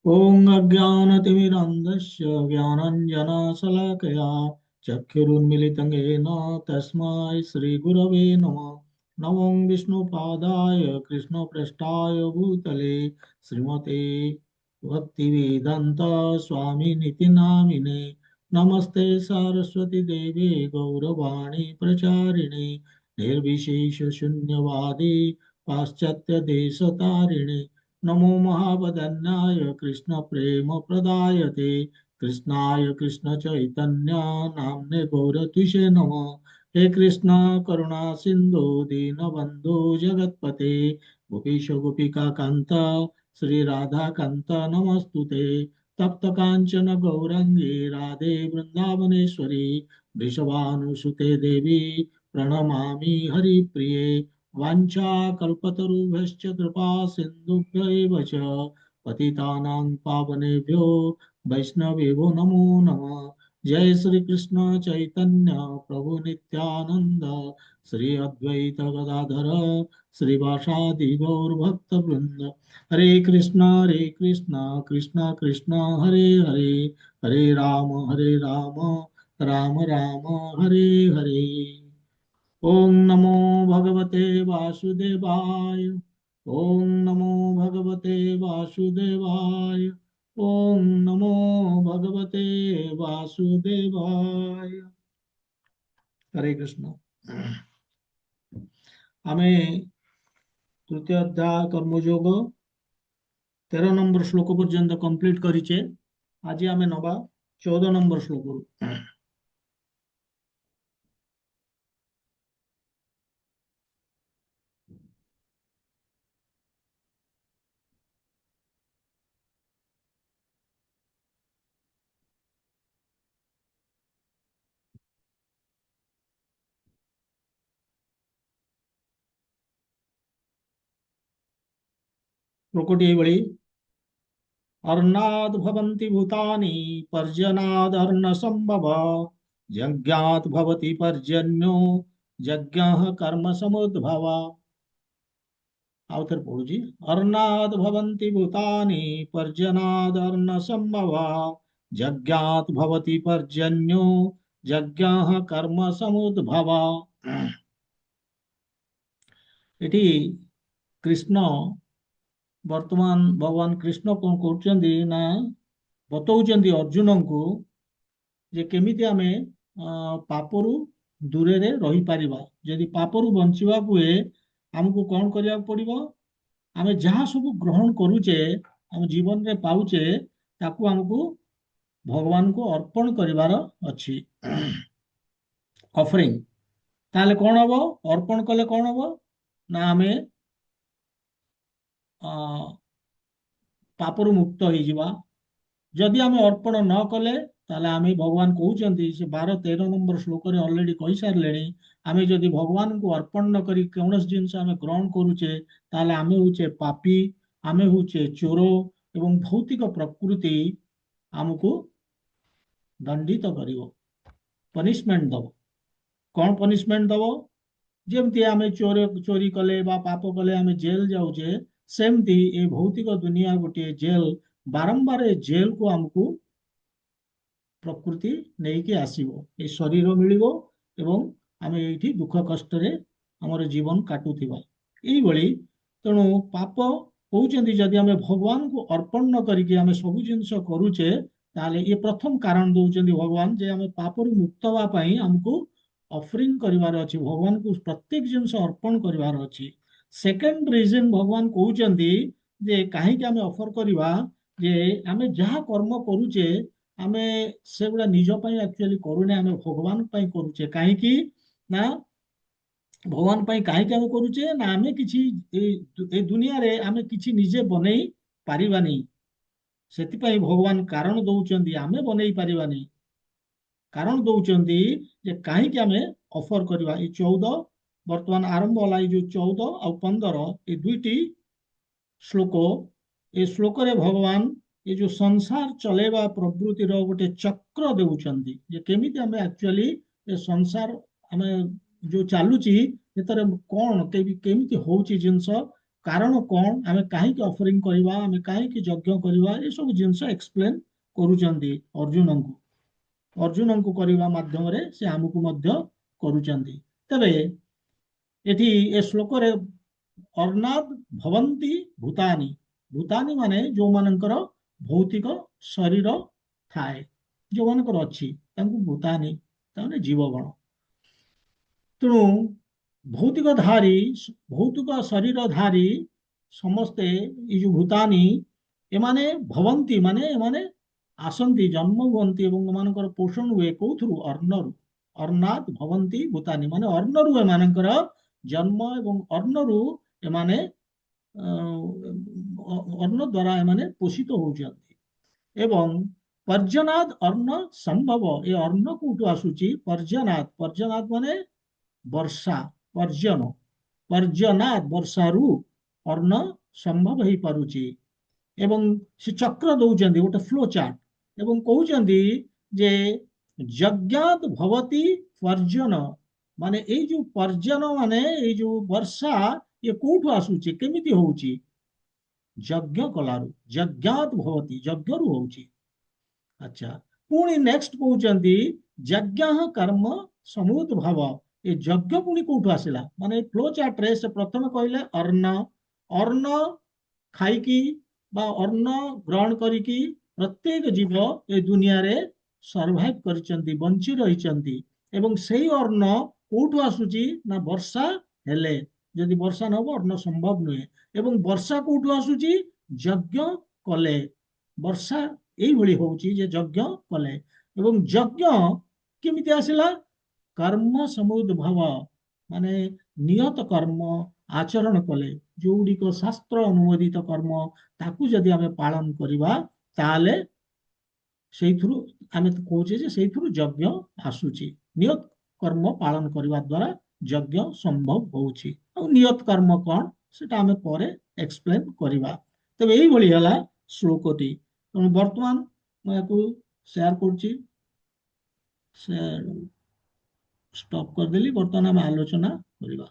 ॐ अज्ञानतिमिरन्धस्य ज्ञानाञ्जनशलाकया चक्षुरुन्मिलितं येन तस्मै श्रीगुरवे नमः। नमो विष्णुपादाय कृष्णप्रेष्ठाय भूतले श्रीमते भक्तिवेदान्त स्वामिनिति नामिने। नमस्ते सरस्वती देवे गौरवाणी प्रचारिणे निर्विशेषशून्यवादी पाश्चात्यदेशतारिणे। नमो महावदन्याय कृष्ण प्रेम प्रदायते कृष्णाय कृष्ण चैतन्य नाम्ने गौरतुषे नमः। हे कृष्ण करुणा सिंधु दीनबंधु जगत्पते गोपीश गोपिका कांत श्री राधा कांत नमस्तुते। तप्त कांचन गौरंगी राधे वृंदावनेश्वरी वृषभानुसुते देवी प्रणमामि हरिप्रिये। वाञ्छाकल्पतरुभ्यश्च कृपा सिन्धुभ्य एव च पतितानां पावनेभ्यो वैष्णवेभ्यो नमो नमः। जय श्री कृष्ण चैतन्य प्रभु नित्यानंद श्री अद्वैत गदाधर श्रीवासादि गौर भक्त वृंद। हरे कृष्ण कृष्ण कृष्ण हरे हरे हरे राम राम राम हरे हरे। ओम नमो भगवते वासुदेवाय। ओम नमो भगवते वासुदेवाय। ओम नमो भगवते वासुदेवाय। हरे कृष्ण। आमे तृतीय अध्याय कर्मयोग 13 नंबर श्लोक पर्यंत कंप्लीट करिचे। आज आमे नबा 14 नंबर श्लोक। श्लोकटी एवळी। अर्णाद् भवन्ति भूतानि पर्जन्यादर्न सम्भव यज्ञात् भवति पर्जन्यो यज्ञः कर्म समुद्भव। आउथर पढ़ुजी। अर्णाद् भवन्ति भूतानि पर्जन्यादर्न सम्भव यज्ञात् भवति पर्जन्यो यज्ञः कर्म समुद्भव। एटी कृष्ण वर्तमान भगवान कृष्ण कौन कहते ना बतौଛନ୍ତି अर्जुन को जे केमिति आमे पापरु दूरे रे रही पारिबा। यदि पापरु बंचिबा हुए हमको कौन करिया पड़िबो। आमे जहाँ सब ग्रहण करूचे हम जीवन रे पाउचे ताकू हमको भगवान को अर्पण करिवार अछि। ऑफरिंग ताले कौन हबो अर्पण कले कौन हबो ना आमे पापरु मुक्त हो जावा। जदि आमे अर्पण न कले ताले आमे भगवान कहउचंती से 12-13 नंबर श्लोक रे ऑलरेडी कहि सारलेनी। आमे जदि भगवान को अर्पण न करी कौनस जिंस आमे ग्रहण करूचे ताले आमे होचे पापी आमे होचे चोर एवं भौतिक प्रकृति हमको दंडित करिवो पनिशमेंट दबो। कौन पनिशमेंट दबो जेमती आमे चोरी कले बा पाप कले आमे जेल जाऊचे सेमती ए भौतिक दुनिया गोटे जेल। बारंबार ए जेल को हमको प्रकृति नहीं कि आसीबो ए शरीर मिलिबो एवं आमे एठी दुख कष्ट रे हमर जीवन काटुथिबा एई भली। तेणु पाप कहउचंती जदि आमे भगवान को अर्पण न करिकि आमे सब जिंस करूचे ताले ये प्रथम कारण दउचंती भगवान जे आमे पापरु मुक्त हवा पई हमको ऑफरिंग करिवार अछि भगवान को प्रत्येक जिंस अर्पण करिवार अछि। सेकंड रीजन भगवान कहउचंती जे काहे कि आमे ऑफर करिवा जे आमे जहाँ कर्म करूचे आमे सेगुड़ा निज ପାଇଁ एक्चुअली करूने आमे भगवान ପାଇଁ करूचे काहेकि ना भगवान ପାଇଁ काहेकि आमे करूचे ना आमे किछि ए दुनिया रे आमे किछि निजे बनेई पारिबानी। ସେଥିପାଇଁ ଭଗବାନ କାରଣ ଦଉଛନ୍ତି ଆମେ ବନେଇ ପାରିବାନି। କାରଣ ଦଉଛନ୍ତି ଯେ କାହିଁକି ଆମେ ଅଫର କରିବା। ଏଇ 14 ବର୍ତ୍ତମାନ ଆରମ୍ଭ ହେଲା ଏଇ ଯୋଉ 14 ଆଉ 15 ଏ ଦୁଇଟି ଶ୍ଲୋକ। ଏ ଶ୍ଲୋକରେ ଭଗବାନ ଏ ଯୋଉ ସଂସାର ଚଲେଇବା ପ୍ରବୃତ୍ତିର ଗୋଟେ ଚକ୍ର ଦେଉଛନ୍ତି ଯେ କେମିତି ଆମେ ଆକ୍ଚୁଆଲି ଏ ସଂସାର ଆମେ ଯୋଉ ଚାଲୁଛି ଭିତରେ କଣ କେମିତି ହଉଛି ଜିନିଷ କାରଣ କଣ, ଆମେ କାହିଁକି ଅଫରିଂ କରିବା, ଆମେ କାହିଁକି ଯଜ୍ଞ କରିବା, ଏସବୁ ଜିନିଷ ଏକ୍ସପ୍ଲେନ କରୁଛନ୍ତି ଅର୍ଜୁନଙ୍କୁ। ଅର୍ଜୁନଙ୍କୁ କରିବା ମାଧ୍ୟମରେ ସେ ଆମକୁ ମଧ୍ୟ କରୁଛନ୍ତି। ତେବେ ଏଠି ଏ ଶ୍ଲୋକରେ ଅର୍ଣ୍ଣାଦ୍ ଭବନ୍ତି ଭୂତାନି, ଭୂତାନି ମାନେ ଯୋଉମାନଙ୍କର ଭୌତିକ ଶରୀର ଥାଏ, ଯୋଉମାନଙ୍କର ଅଛି ତାଙ୍କୁ ଭୂତାନି, ତାମାନେ ଜୀବଗଣ। ତେଣୁ ଭୌତିକ ଧାରୀ, ଭୌତିକ ଶରୀର ଧାରୀ ସମସ୍ତେ ଏଇ ଯୋଉ ଭୂତାନି, ଏମାନେ ଭବନ୍ତି ମାନେ ଏମାନେ ଆସନ୍ତି, ଜନ୍ମ ହୁଅନ୍ତି ଏବଂ ଏମାନଙ୍କର ପୋଷଣ ହୁଏ କୋଉଥିରୁ, ଅର୍ଣ୍ଣରୁ। ଅର୍ଣ୍ଣାତ୍ ଭବନ୍ତି ଭୂତାନି ମାନେ ଅର୍ଣ୍ଣରୁ ଏମାନଙ୍କର ଜନ୍ମ ଏବଂ ଅର୍ଣ୍ଣରୁ ଏମାନେ ଅନ୍ନ ଦ୍ୱାରା ଏମାନେ ପୋଷିତ ହଉଛନ୍ତି। ଏବଂ ପର୍ଯ୍ୟନାଦ ଅର୍ଣ୍ଣ ସମ୍ଭବ, ଏ ଅର୍ଣ୍ଣ କୋଉଠୁ ଆସୁଛି, ପର୍ଯ୍ୟନାଦ, ପର୍ଯ୍ୟନାଦ ମାନେ ବର୍ଷା, ପର୍ଯ୍ୟନ, ପର୍ଯ୍ୟନାଦ ବର୍ଷାରୁ ଅର୍ଣ୍ଣ ସମ୍ଭବ ହେଇପାରୁଛି। ଏବଂ ସେ ଚକ୍ର ଦଉଛନ୍ତି ଗୋଟେ ଫ୍ଲୋ ଚାର୍ଟ ଏବଂ କହୁଛନ୍ତି ଯେ ଯଜ୍ଞାତ୍ ଭବତି ପର୍ଯ୍ୟନ, ମାନେ ଏଇ ଯୋଉ ପର୍ଯ୍ୟନ ମାନେ ଏଇ ଯୋଉ ବର୍ଷା, ଇଏ କୋଉଠୁ ଆସୁଛି, କେମିତି ହଉଛି, ଯଜ୍ଞ କଲାରୁ, ଯଜ୍ଞାତ୍ ଭବତି ଯଜ୍ଞରୁ ହଉଛି। ଆଚ୍ଛା, ପୁଣି ନେକ୍ସଟ କହୁଛନ୍ତି ଯଜ୍ଞ କର୍ମ ସମୁଦ୍ଭବ, ଏ ଯଜ୍ଞ ପୁଣି କୋଉଠୁ ଆସିଲା, ମାନେ ଫ୍ଲୋ ଚାର୍ଟରେ ସେ ପ୍ରଥମେ କହିଲେ ଅର୍ଣ୍ଣ, ଅର୍ଣ୍ଣ ଖାଇକି ବା ଅନ୍ନ ଗ୍ରହଣ କରିକି ପ୍ରତ୍ୟେକ ଜୀବ ଏ ଦୁନିଆରେ ସର୍ଭାଇଭ କରିଛନ୍ତି, ବଞ୍ଚି ରହିଛନ୍ତି। ଏବଂ ସେଇ ଅନ୍ନ କୋଉଠୁ ଆସୁଛି ନା ବର୍ଷା ହେଲେ, ଯଦି ବର୍ଷା ନ ହବ ଅନ୍ନ ସମ୍ଭବ ନୁହେଁ। ଏବଂ ବର୍ଷା କୋଉଠୁ ଆସୁଛି, ଯଜ୍ଞ କଲେ ବର୍ଷା ଏଇଭଳି ହଉଛି ଯେ ଯଜ୍ଞ କଲେ। ଏବଂ ଯଜ୍ଞ କେମିତି ଆସିଲା, କର୍ମ ସମୁଦ୍ଭବ, ମାନେ ନିୟତ କର୍ମ ଆଚରଣ କଲେ, ଯୋଉଗୁଡ଼ିକ ଶାସ୍ତ୍ର ଅନୁମୋଦିତ କର୍ମ, ତାକୁ ଯଦି ଆମେ ପାଳନ କରିବା ତାହେଲେ ସେଇଥିରୁ ଆମେ କହୁଛେ ଯେ ସେଇଥିରୁ ଯଜ୍ଞ ଆସୁଛି। ନିୟତ କର୍ମ ପାଳନ କରିବା ଦ୍ୱାରା ଯଜ୍ଞ ସମ୍ଭବ ହଉଛି। ଆଉ ନିୟତ କର୍ମ କଣ ସେଟା ଆମେ ପରେ ଏକ୍ସପ୍ଲେନ କରିବା। ତେବେ ଏଇଭଳି ହେଲା ଶ୍ଲୋକଟି। ତେଣୁ ବର୍ତ୍ତମାନ ମୁଁ ୟାକୁ ସେୟାର କରୁଛି, ସେ ଷ୍ଟପ୍ କରିଦେଲି। ବର୍ତ୍ତମାନ ଆମେ ଆଲୋଚନା କରିବା।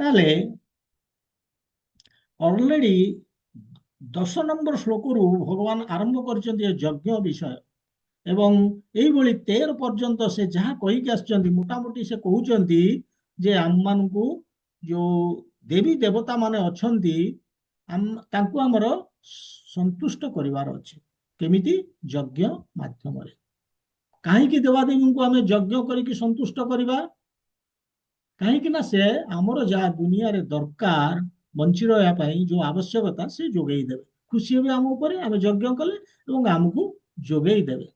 ତାହେଲେ ଅଲରେଡି 10 ନମ୍ବର ଶ୍ଲୋକରୁ ଭଗବାନ ଆରମ୍ଭ କରିଛନ୍ତି ଏ ଯଜ୍ଞ ବିଷୟ ଏବଂ ଏଇଭଳି 13 ପର୍ଯ୍ୟନ୍ତ ସେ ଯାହା କହିକି ଆସିଛନ୍ତି, ମୋଟାମୋଟି ସେ କହୁଛନ୍ତି ଯେ ଆମମାନଙ୍କୁ ଯୋଉ ଦେବୀ ଦେବତା ମାନେ ଅଛନ୍ତି, ତାଙ୍କୁ ଆମର ସନ୍ତୁଷ୍ଟ କରିବାର ଅଛି। କେମିତି, ଯଜ୍ଞ ମାଧ୍ୟମରେ। କାହିଁକି ଦେବାଦେବୀଙ୍କୁ ଆମେ ଯଜ୍ଞ କରିକି ସନ୍ତୁଷ୍ଟ କରିବା, କାହିଁକି ନା ସେ ଆମର ଯାହା ଦୁନିଆରେ ଦରକାର ବଞ୍ଚି ରହିବା ପାଇଁ ଯୋଉ ଆବଶ୍ୟକତା ସେ ଯୋଗେଇ ଦେବେ, ଖୁସି ହେବେ ଆମ ଉପରେ, ଆମେ ଯଜ୍ଞ କଲେ ଏବଂ ଆମକୁ ଯୋଗେଇ ଦେବେ।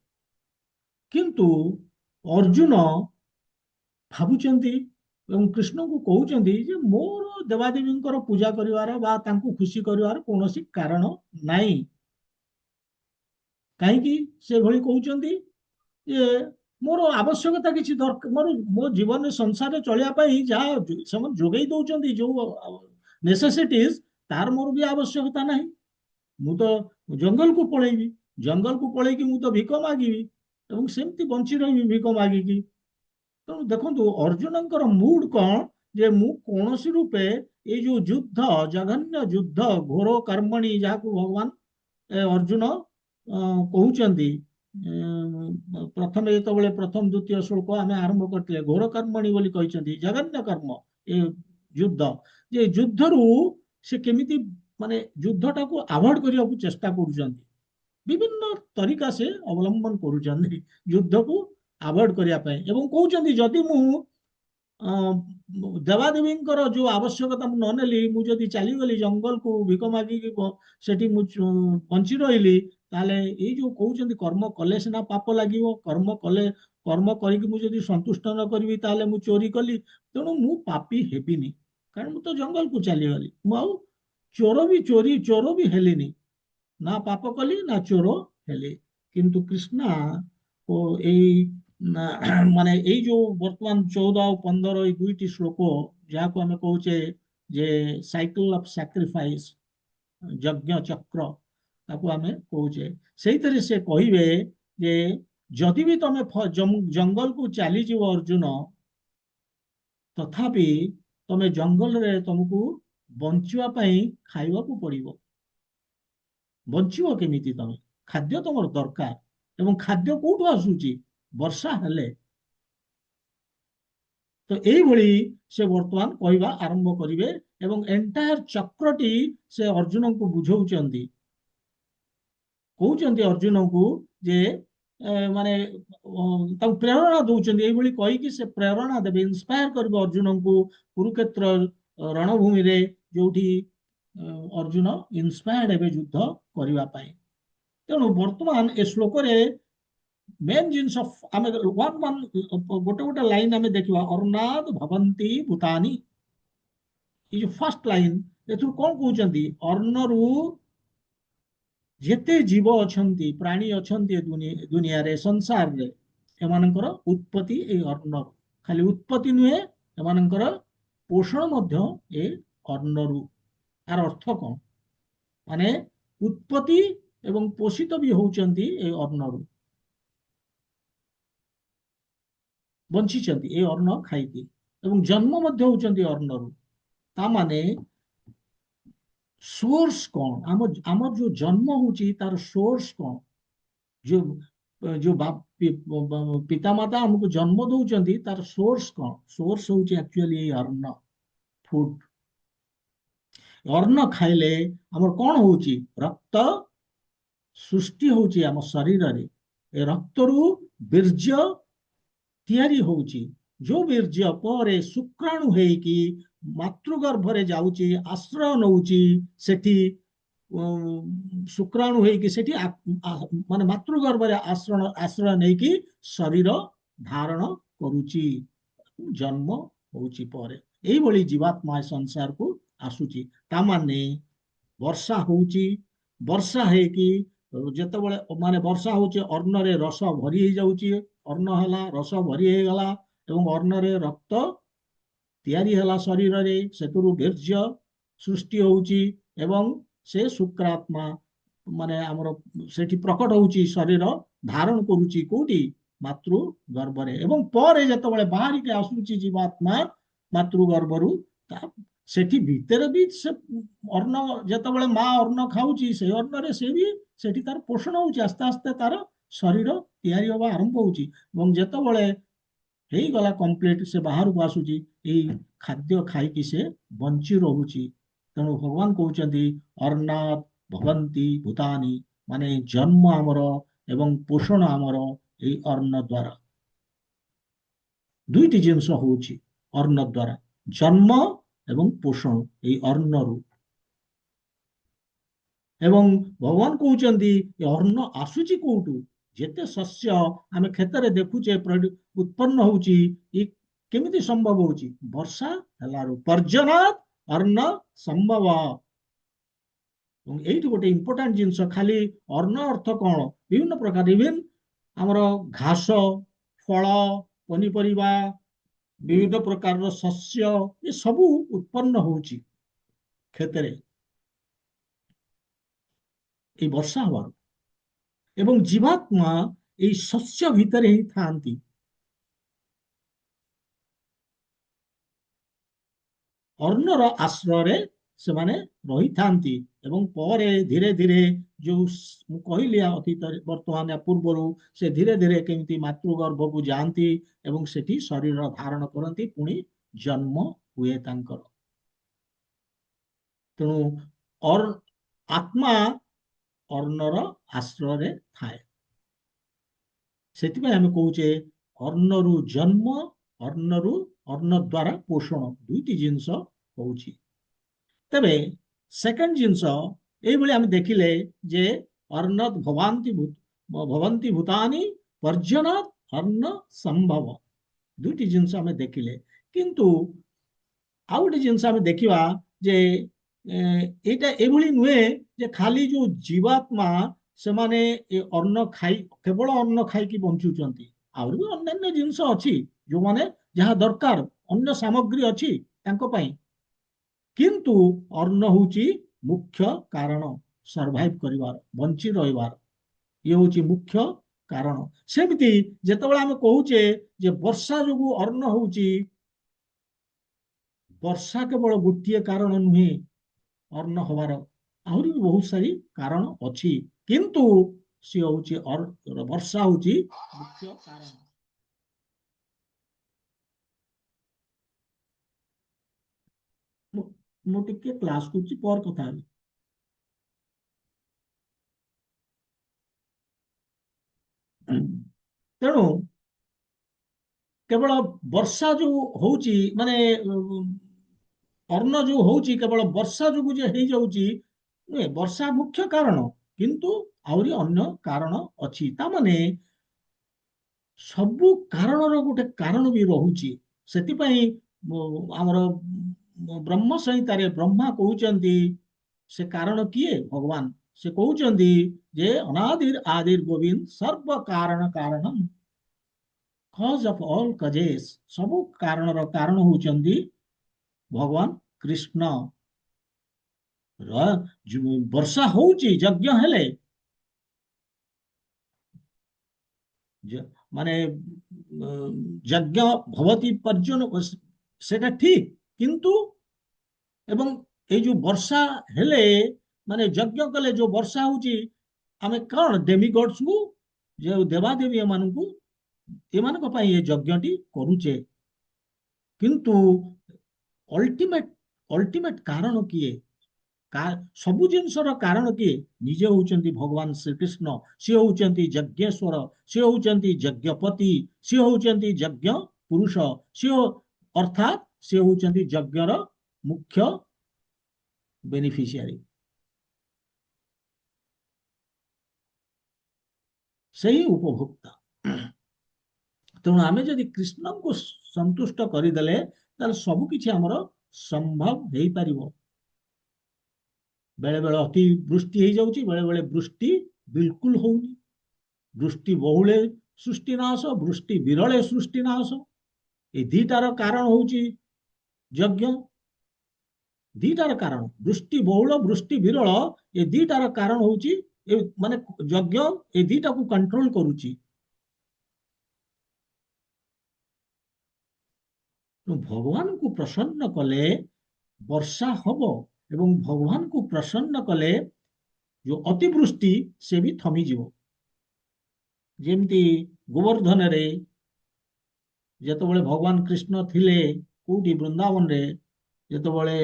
କିନ୍ତୁ ଅର୍ଜୁନ ଭାବୁଛନ୍ତି ଏବଂ କୃଷ୍ଣଙ୍କୁ କହୁଛନ୍ତି ଯେ ମୋର ଦେବାଦେବୀଙ୍କର ପୂଜା କରିବାର ବା ତାଙ୍କୁ ଖୁସି କରିବାର କୌଣସି କାରଣ ନାହିଁ। କାହିଁକି ସେଭଳି କହୁଛନ୍ତି, ଯେ ମୋର ଆବଶ୍ୟକତା କିଛି ଦରକାର, ମୋର ମୋ ଜୀବନରେ ସଂସାରରେ ଚଳିବା ପାଇଁ ଯାହା ସେମାନେ ଯୋଗେଇ ଦଉଛନ୍ତି ଯୋଉ ନେସେସିଟିଜ, ତାର ମୋର ବି ଆବଶ୍ୟକତା ନାହିଁ। ମୁଁ ତ ଜଙ୍ଗଲକୁ ପଳେଇବି, ଜଙ୍ଗଲକୁ ପଳେଇକି ମୁଁ ତ ଭିକ ମାଗିବି ଏବଂ ସେମିତି ବଞ୍ଚି ରହିବି ଭିକ ମାଗିକି। ତେଣୁ ଦେଖନ୍ତୁ ଅର୍ଜୁନଙ୍କର ମୁଡ କଣ, ଯେ ମୁଁ କୌଣସି ରୂପେ ଏଇ ଯୋଉ ଯୁଦ୍ଧ, ଜଘନ୍ୟ ଯୁଦ୍ଧ, ଘୋର କର୍ମଣୀ, ଯାହାକୁ ଭଗବାନ ଅର୍ଜୁନ କହୁଛନ୍ତି, ପ୍ରଥମେ ଯେତେବେଳେ ପ୍ରଥମ ଦ୍ୱିତୀୟ ଶ୍ଲୋକ ଆମେ ଆରମ୍ଭ କରିଥିଲେ, ଘୋର କର୍ମଣୀ ବୋଲି କହିଛନ୍ତି, ଜଘନ୍ୟ କର୍ମ ଏ ଯୁଦ୍ଧ, ଯେ ଯୁଦ୍ଧରୁ ସେ କେମିତି ମାନେ ଯୁଦ୍ଧଟାକୁ ଆଭଏଡ କରିବାକୁ ଚେଷ୍ଟା କରୁଛନ୍ତି, ବିଭିନ୍ନ ତରିକା ସେ ଅବଲମ୍ବନ କରୁଛନ୍ତି ଯୁଦ୍ଧକୁ ଆଭଏଡ କରିବା ପାଇଁ। ଏବଂ କହୁଛନ୍ତି ଯଦି ମୁଁ ଦେବାଦେବୀଙ୍କର ଯୋଉ ଆବଶ୍ୟକତା ମୁଁ ନ ନେଲି, ମୁଁ ଯଦି ଚାଲିଗଲି ଜଙ୍ଗଲକୁ ଭିକ ମାଗିକି ସେଠି ମୁଁ ବଞ୍ଚି ରହିଲି, ତାହେଲେ ଏଇ ଯୋଉ କହୁଛନ୍ତି କର୍ମ କଲେ ସିନା ପାପ ଲାଗିବ, କର୍ମ କଲେ, କର୍ମ କରିକି ମୁଁ ଯଦି ସନ୍ତୁଷ୍ଟ ନ କରିବି ତାହେଲେ ମୁଁ ଚୋରି କଲି, ତେଣୁ ମୁଁ ପାପୀ ହେବିନି, କାରଣ ମୁଁ ତ ଜଙ୍ଗଲକୁ ଚାଲିଗଲି, ମୁଁ ଆଉ ଚୋର ବି ହେଲିନି, ନା ପାପ କଲି ନା ଚୋର ହେଲି। କିନ୍ତୁ କୃଷ୍ଣା ଓ ଏଇ ମାନେ ଏଇ ଯୋଉ ବର୍ତ୍ତମାନ 14 ଆଉ 15 ଏଇ ଦୁଇଟି ଶ୍ଲୋକ, ଯାହାକୁ ଆମେ କହୁଛେ ଯେ ସାଇକେଲ ଅଫ ସାକ୍ରିଫାଇସ୍, ଯଜ୍ଞ ଚକ୍ର ତାକୁ ଆମେ କହୁଛେ। ସେଇଥିରେ ସେ କହିବେ ଯେ ଯଦି ବି ତମେ ଜଙ୍ଗଲକୁ ଚାଲିଯିବ ଅର୍ଜୁନ, ତଥାପି ତମେ ଜଙ୍ଗଲରେ ତମକୁ ବଞ୍ଚିବା ପାଇଁ ଖାଇବାକୁ ପଡିବ। ବଞ୍ଚିବ କେମିତି ତମେ? ଖାଦ୍ୟ ତମର ଦରକାର। ଏବଂ ଖାଦ୍ୟ କୋଉଠୁ ଆସୁଛି? ବର୍ଷା ହେଲେ। ତ ଏଇଭଳି ସେ ବର୍ତ୍ତମାନ କହିବା ଆରମ୍ଭ କରିବେ ଏବଂ ଏଣ୍ଟାୟାର ଚକ୍ରଟି ସେ ଅର୍ଜୁନଙ୍କୁ ବୁଝଉଛନ୍ତି। କହୁଛନ୍ତି ଅର୍ଜୁନଙ୍କୁ ଯେ ମାନେ ତାଙ୍କୁ ପ୍ରେରଣା ଦଉଛନ୍ତି। ଏଇଭଳି କହିକି ସେ ପ୍ରେରଣା ଦେବେ, ଇନ୍ସପାୟାର କରିବେ ଅର୍ଜୁନଙ୍କୁ କୁରୁକ୍ଷେତ୍ର ରଣଭୂମିରେ, ଯୋଉଠି ଅର୍ଜୁନ ଇନ୍ସପାୟାର୍ଡ ହେବେ ଯୁଦ୍ଧ କରିବା ପାଇଁ। ତେଣୁ ବର୍ତ୍ତମାନ ଏ ଶ୍ଲୋକରେ ମେନ୍ ଜିନିଷ ଆମେ ଗୋଟେ ଗୋଟେ ଲାଇନ୍ ଆମେ ଦେଖିବା। ଅର୍ଣ୍ଣାଦ୍ ଭବନ୍ତି ଭୂତାନି, ଏଇ ଯୋଉ ଫାର୍ଷ୍ଟ ଲାଇନ୍, ଏଥିରୁ କଣ କହୁଛନ୍ତି? ଅର୍ଣ୍ଣରୁ ଯେତେ ଜୀବ ଅଛନ୍ତି, ପ୍ରାଣୀ ଅଛନ୍ତି ଦୁନିଆରେ, ସଂସାରରେ, ଏମାନଙ୍କର ଉତ୍ପତ୍ତି ଏଇ ଅର୍ଣ୍ଣରୁ। ଖାଲି ଉତ୍ପତ୍ତି ନୁହେଁ, ଏମାନଙ୍କର ପୋଷଣ ମଧ୍ୟ ଏ ଅର୍ଣ୍ଣରୁ। ଆର ଅର୍ଥ କଣ? ମାନେ ଉତ୍ପତ୍ତି ଏବଂ ପୋଷିତ ବି ହଉଛନ୍ତି ଏ ଅର୍ଣ୍ଣରୁ, ବଞ୍ଚିଛନ୍ତି ଏ ଅନ୍ନ ଖାଇକି, ଏବଂ ଜନ୍ମ ମଧ୍ୟ ହଉଛନ୍ତି ଅର୍ଣ୍ଣରୁ। ତା ମାନେ ସୋର୍ସ କଣ? ଆମର ଯୋଉ ଜନ୍ମ ହଉଛି ତାର ସୋର୍ସ କଣ? ଯୋଉ ଯୋଉ ପିତାମାତା ଆମକୁ ଜନ୍ମ ଦଉଛନ୍ତି, ତାର ସୋର୍ସ କଣ? ସୋର୍ସ ହଉଛି ଆକ୍ଚୁଆଲି ଏଇ ଅନ୍ନ, ଫୁଡ। ଅନ୍ନ ଖାଇଲେ ଆମର କଣ ହଉଛି? ରକ୍ତ ସୃଷ୍ଟି ହଉଛି ଆମ ଶରୀରରେ। ଏ ରକ୍ତରୁ ବୀର୍ଯ୍ୟ ତିଆରି ହଉଛି। ଯୋଉ ବୀର୍ଯ୍ୟ ପରେ ଶୁକ୍ରାଣୁ ହେଇକି ମାତୃଗର୍ଭରେ ଯାଉଛି, ଆଶ୍ରୟ ନଉଛି ସେଠି, ଶୁକ୍ରାଣୁ ହେଇକି ସେଠି ମାନେ ମାତୃଗର୍ଭରେ ଆଶ୍ରୟ ନେଇକି ଶରୀର ଧାରଣ କରୁଛି, ଜନ୍ମ ହଉଛି ପରେ। ଏଇଭଳି ଜୀବାତ୍ମା ସଂସାରକୁ ଆସୁଛି। ତାମାନେ ବର୍ଷା ହଉଛି, ବର୍ଷା ହେଇକି ଯେତେବେଳେ ମାନେ ବର୍ଷା ହଉଛି, ଅର୍ଣ୍ଣରେ ରସ ଭରି ହେଇଯାଉଛି। ଅନ୍ନ ହେଲା, ରସ ଭରି ହେଇଗଲା ଏବଂ ଅର୍ଣ୍ଣରେ ରକ୍ତ ତିଆରି ହେଲା ଶରୀରରେ, ସେଥିରୁ ବୀର୍ଯ୍ୟ ସୃଷ୍ଟି ହଉଛି ଏବଂ ସେ ଶୁକ୍ରାତ୍ମା ମାନେ ଆମର ସେଠି ପ୍ରକଟ ହଉଛି, ଶରୀର ଧାରଣ କରୁଛି କୋଉଠି? ମାତୃ ଗର୍ଭରେ। ଏବଂ ପରେ ଯେତେବେଳେ ବାହାରିକି ଆସୁଛି ଜୀବାତ୍ମା ମାତୃ ଗର୍ଭରୁ, ତା ସେଠି ଭିତରେ ବି ସେ ଅନ୍ନ, ଯେତେବେଳେ ମା ଅନ୍ନ ଖାଉଛି, ସେଇ ଅନ୍ନରେ ସେ ବି ସେଠି ତାର ପୋଷଣ ହଉଛି। ଆସ୍ତେ ଆସ୍ତେ ତାର ଶରୀର ତିଆରି ହବା ଆରମ୍ଭ ହଉଛି ଏବଂ ଯେତେବେଳେ ହେଇଗଲା କମ୍ପ୍ଲିଟ, ସେ ବାହାରକୁ ଆସୁଛି, ଏଇ ଖାଦ୍ୟ ଖାଇକି ସେ ବଞ୍ଚି ରହୁଛି। ତେଣୁ ଭଗବାନ କହୁଛନ୍ତି ଅର୍ଣ୍ଣାତ୍ ଭବନ୍ତି ଭୂତାନି, ମାନେ ଜନ୍ମ ଆମର ଏବଂ ପୋଷଣ ଆମର ଏଇ ଅନ୍ନ ଦ୍ୱାରା। ଦୁଇଟି ଜିନିଷ ହଉଛି ଅନ୍ନ ଦ୍ୱାରା, ଜନ୍ମ ଏବଂ ପୋଷଣ ଏଇ ଅନ୍ନରୁ। ଏବଂ ଭଗବାନ କହୁଛନ୍ତି ଏ ଅନ୍ନ ଆସୁଛି କୋଉଠୁ? ଯେତେ ଶସ୍ୟ ଆମେ କ୍ଷେତରେ ଦେଖୁଛେ ଉତ୍ପନ୍ନ ହଉଛି, କେମିତି ସମ୍ଭବ ହଉଛି? ବର୍ଷା ହେଲାରୁ। ପର୍ଜନାତ୍ ଅନ୍ନ ସମ୍ଭବ। ଏବଂ ଏଇଠି ଗୋଟେ ଇମ୍ପୋର୍ଟାଣ୍ଟ ଜିନିଷ, ଖାଲି ଅନ୍ନ ଅର୍ଥ କଣ? ବିଭିନ୍ନ ପ୍ରକାର, ଇଭେନ୍ ଆମର ଘାସ, ଫଳ, ପନିପରିବା, ବିଭିନ୍ନ ପ୍ରକାରର ଶସ୍ୟ, ଏ ସବୁ ଉତ୍ପନ୍ନ ହଉଛି କ୍ଷେତରେ এই ବର୍ଷା ହବାରୁ। ଏବଂ ଜୀବାତ୍ମା এই ଶସ୍ୟ ଭିତରେ ହିଁ ଥାନ୍ତି। ଅର୍ଣ୍ଣର ଆଶ୍ରୟରେ ସେମାନେ ରହିଥାନ୍ତି ଏବଂ ପରେ ଧୀରେ ଧୀରେ, ଯୋଉ ମୁଁ କହିଲି ଅତୀତରେ, ବର୍ତ୍ତମାନ ପୂର୍ବରୁ, ସେ ଧୀରେ ଧୀରେ କେମିତି ମାତୃଗର୍ଭକୁ ଯାଆନ୍ତି ଏବଂ ସେଠି ଶରୀର ଧାରଣ କରନ୍ତି, ପୁଣି ଜନ୍ମ ହୁଏ ତାଙ୍କର। ତେଣୁ ଆତ୍ମା ଅର୍ଣ୍ଣର ଆଶ୍ରୟରେ ଥାଏ। ସେଥିପାଇଁ ଆମେ କହୁଛେ ଅର୍ଣ୍ଣରୁ ଜନ୍ମ, ଅର୍ଣ୍ଣରୁ ଅନ୍ନ ଦ୍ୱାରା ପୋଷଣ, ଦୁଇଟି ଜିନିଷ ହଉଛି। ତେବେ ସେକେଣ୍ଡ ଜିନିଷ, এইଭଳି ଆମେ ଦେଖିଲେ ଯେ ଅର୍ଣ୍ଣତ୍ ଭବନ୍ତି ଭୂତାନି ପର୍ଜନାତ୍ ଅନ୍ନ ସମ୍ଭବ, ଦୁଇଟି ଜିନିଷ ଆମେ ଦେଖିଲେ। କିନ୍ତୁ ଆଉ ଗୋଟେ ଜିନିଷ ଆମେ ଦେଖିବା ଯେ ଏଇଟା ଏଭଳି ନୁହେଁ ଯେ ଖାଲି ଯୋଉ ଜୀବାତ୍ମା ସେମାନେ ଏ ଅନ୍ନ ଖାଇ, କେବଳ ଅନ୍ନ ଖାଇକି ବଞ୍ଚୁଛନ୍ତି। ଆହୁରି ବି ଅନ୍ୟାନ୍ୟ ଜିନିଷ ଅଛି, ଯୋଉମାନେ ଯାହା ଦରକାର ଅନ୍ୟ ସାମଗ୍ରୀ ଅଛି ତାଙ୍କ ପାଇଁ। କିନ୍ତୁ ଅନ୍ନ ହଉଛି ମୁଖ୍ୟ କାରଣ ସର୍ଭାଇଭ କରିବାର, ବଞ୍ଚି ରହିବାର। ଇଏ ହଉଛି ମୁଖ୍ୟ କାରଣ। ସେମିତି ଯେତେବେଳେ ଆମେ କହୁଛେ ଯେ ବର୍ଷା ଯୋଗୁଁ ଅନ୍ନ ହଉଛି, ବର୍ଷା କେବଳ ଗୋଟିଏ କାରଣ ନୁହେଁ ଅନ୍ନ ହବାର, ଆହୁରି ବି ବହୁତ ସାରି କାରଣ ଅଛି, କିନ୍ତୁ ସିଏ ହଉଛି ବର୍ଷା ହଉଛି ମୁଖ୍ୟ କାରଣ। ମୁଁ ଟିକେ କ୍ଲାସ କରୁଛି, ପରେ କଥା ହେବି। ତେଣୁ କେବଳ ବର୍ଷା ଯୋଉ ହଉଛି, ମାନେ ଅନ୍ନ ଯୋଉ ହଉଛି କେବଳ ବର୍ଷା ଯୋଗୁ ଯେ ହେଇଯାଉଛି ନୁହେଁ, ବର୍ଷା ମୁଖ୍ୟ କାରଣ, କିନ୍ତୁ ଆହୁରି ଅନ୍ୟ କାରଣ ଅଛି। ତାମାନେ ସବୁ କାରଣର ଗୋଟେ କାରଣ ବି ରହୁଛି। ସେଥିପାଇଁ ଆମର ବ୍ରହ୍ମ ସଂହିତାରେ ବ୍ରହ୍ମା କହୁଛନ୍ତି ସେ କାରଣ କିଏ? ଭଗବାନ। ସେ କହୁଛନ୍ତି ଯେ ଅନାଦିର୍ ଆଦିର୍ ଗୋବିନ୍ଦ ସର୍ବ କାରଣ କାରଣମ୍, କଜ ଅଫ୍ ଅଲ୍ କଜେସ୍। ସବୁ କାରଣର କାରଣ ହଉଛନ୍ତି ଭଗବାନ କୃଷ୍ଣ। ବର୍ଷା ହଉଛି ଯଜ୍ଞ ହେଲେ, ମାନେ ଯଜ୍ଞ ଭବତି ପର୍ଯ୍ୟନ୍ତ, ସେଟା ଠିକ, କିନ୍ତୁ ଏବଂ ଏଇ ଯୋଉ ବର୍ଷା ହେଲେ, ମାନେ ଯଜ୍ଞ କଲେ ଯୋଉ ବର୍ଷା ହଉଛି, ଆମେ କଣ ଡେମିଗଡ୍ସକୁ, ଯୋଉ ଦେବାଦେବୀ ଏମାନଙ୍କୁ, ଏମାନଙ୍କ ପାଇଁ ଏ ଯଜ୍ଞଟି କରୁଛେ। କିନ୍ତୁ ଅଲ୍ଟିମେଟ ଅଲ୍ଟିମେଟ କାରଣ କିଏ? ସବୁ ଜିନିଷର କାରଣ କିଏ? ନିଜେ ହଉଛନ୍ତି ଭଗବାନ ଶ୍ରୀକୃଷ୍ଣ। ସିଏ ହଉଛନ୍ତି ଯଜ୍ଞେଶ୍ୱର, ସିଏ ହଉଛନ୍ତି ଯଜ୍ଞପତି, ସିଏ ହଉଛନ୍ତି ଯଜ୍ଞ ପୁରୁଷ, ସିଏ ଅର୍ଥାତ୍ ସିଏ ହଉଛନ୍ତି ଯଜ୍ଞର ମୁଖ୍ୟ ବେନିଫିସିଆରୀ, ସେହି ଉପଭୋକ୍ତା। ତେଣୁ ଆମେ ଯଦି କୃଷ୍ଣଙ୍କୁ ସନ୍ତୁଷ୍ଟ କରିଦେଲେ, ତାହେଲେ ସବୁ କିଛି ଆମର ସମ୍ଭବ ହେଇପାରିବ। ବେଳେ ବେଳେ ଅତି ବୃଷ୍ଟି ହେଇଯାଉଛି, ବେଳେ ବେଳେ ବୃଷ୍ଟି ବିଲକୁଲ ହଉନି। ବୃଷ୍ଟି ବହୁଳେ ସୃଷ୍ଟି ନାଶ, ବୃଷ୍ଟି ବିରଳେ ସୃଷ୍ଟି ନାଶ। এই ଦିଟାର କାରଣ ହଉଛି ଯଜ୍ଞ। ଦିଟାର କାରଣ, ବୃଷ୍ଟି ବହୁଳ ବୃଷ୍ଟି ବିରଳ, ଏ ଦିଟାର କାରଣ ହଉଛି ମାନେ ଯଜ୍ଞ ଏ ଦିଟାକୁ କଣ୍ଟ୍ରୋଲ କରୁଛି। ଭଗବାନଙ୍କୁ ପ୍ରସନ୍ନ କଲେ ବର୍ଷା ହବ, ଏବଂ ଭଗବାନଙ୍କୁ ପ୍ରସନ୍ନ କଲେ ଯୋଉ ଅତିବୃଷ୍ଟି ସେ ବି ଥମିଯିବ। ଯେମିତି ଗୋବର୍ଦ୍ଧନରେ ଯେତେବେଳେ ଭଗବାନ କୃଷ୍ଣ ଥିଲେ କୋଉଠି ବୃନ୍ଦାବନରେ, ଯେତେବେଳେ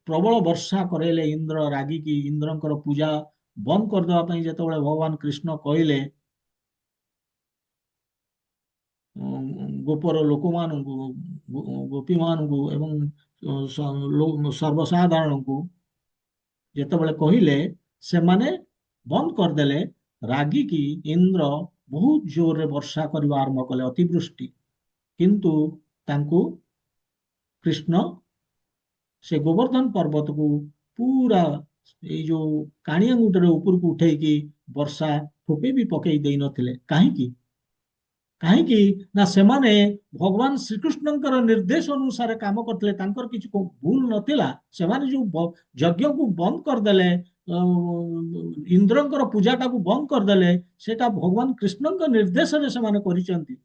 ପ୍ରବଳ ବର୍ଷା କରେଇଲେ ଇନ୍ଦ୍ର ରାଗିକି, ଇନ୍ଦ୍ରଙ୍କର ପୂଜା ବନ୍ଦ କରିଦେବା ପାଇଁ ଯେତେବେଳେ ଭଗବାନ କୃଷ୍ଣ କହିଲେ ଗୋପର ଲୋକମାନଙ୍କୁ, ଗୋପୀମାନଙ୍କୁ ଏବଂ ସର୍ବସାଧାରଣଙ୍କୁ ଯେତେବେଳେ କହିଲେ, ସେମାନେ ବନ୍ଦ କରିଦେଲେ। ରାଗିକି ଇନ୍ଦ୍ର ବହୁତ ଜୋରରେ ବର୍ଷା କରିବା ଆରମ୍ଭ କଲେ, ଅତିବୃଷ୍ଟି। କିନ୍ତୁ ତାଙ୍କୁ କୃଷ୍ଣ ସେ ଗୋବର୍ଦ୍ଧନ ପର୍ବତକୁ ପୁରା ଏଇ ଯୋଉ କାଣି ଆଙ୍ଗୁଠିରେ ଉପରକୁ ଉଠେଇକି ବର୍ଷା ଠୋପେ ବି ପକେଇ ଦେଇ ନଥିଲେ। କାହିଁକି? କାହିଁକି ନା ସେମାନେ ଭଗବାନ ଶ୍ରୀକୃଷ୍ଣଙ୍କର ନିର୍ଦ୍ଦେଶ ଅନୁସାରେ କାମ କରିଥିଲେ, ତାଙ୍କର କିଛି ଭୁଲ ନଥିଲା। ସେମାନେ ଯୋଉ ଯଜ୍ଞକୁ ବନ୍ଦ କରିଦେଲେ, ଇନ୍ଦ୍ରଙ୍କର ପୂଜାଟାକୁ ବନ୍ଦ କରିଦେଲେ, ସେଟା ଭଗବାନ କୃଷ୍ଣଙ୍କ ନିର୍ଦ୍ଦେଶରେ ସେମାନେ କରିଛନ୍ତି।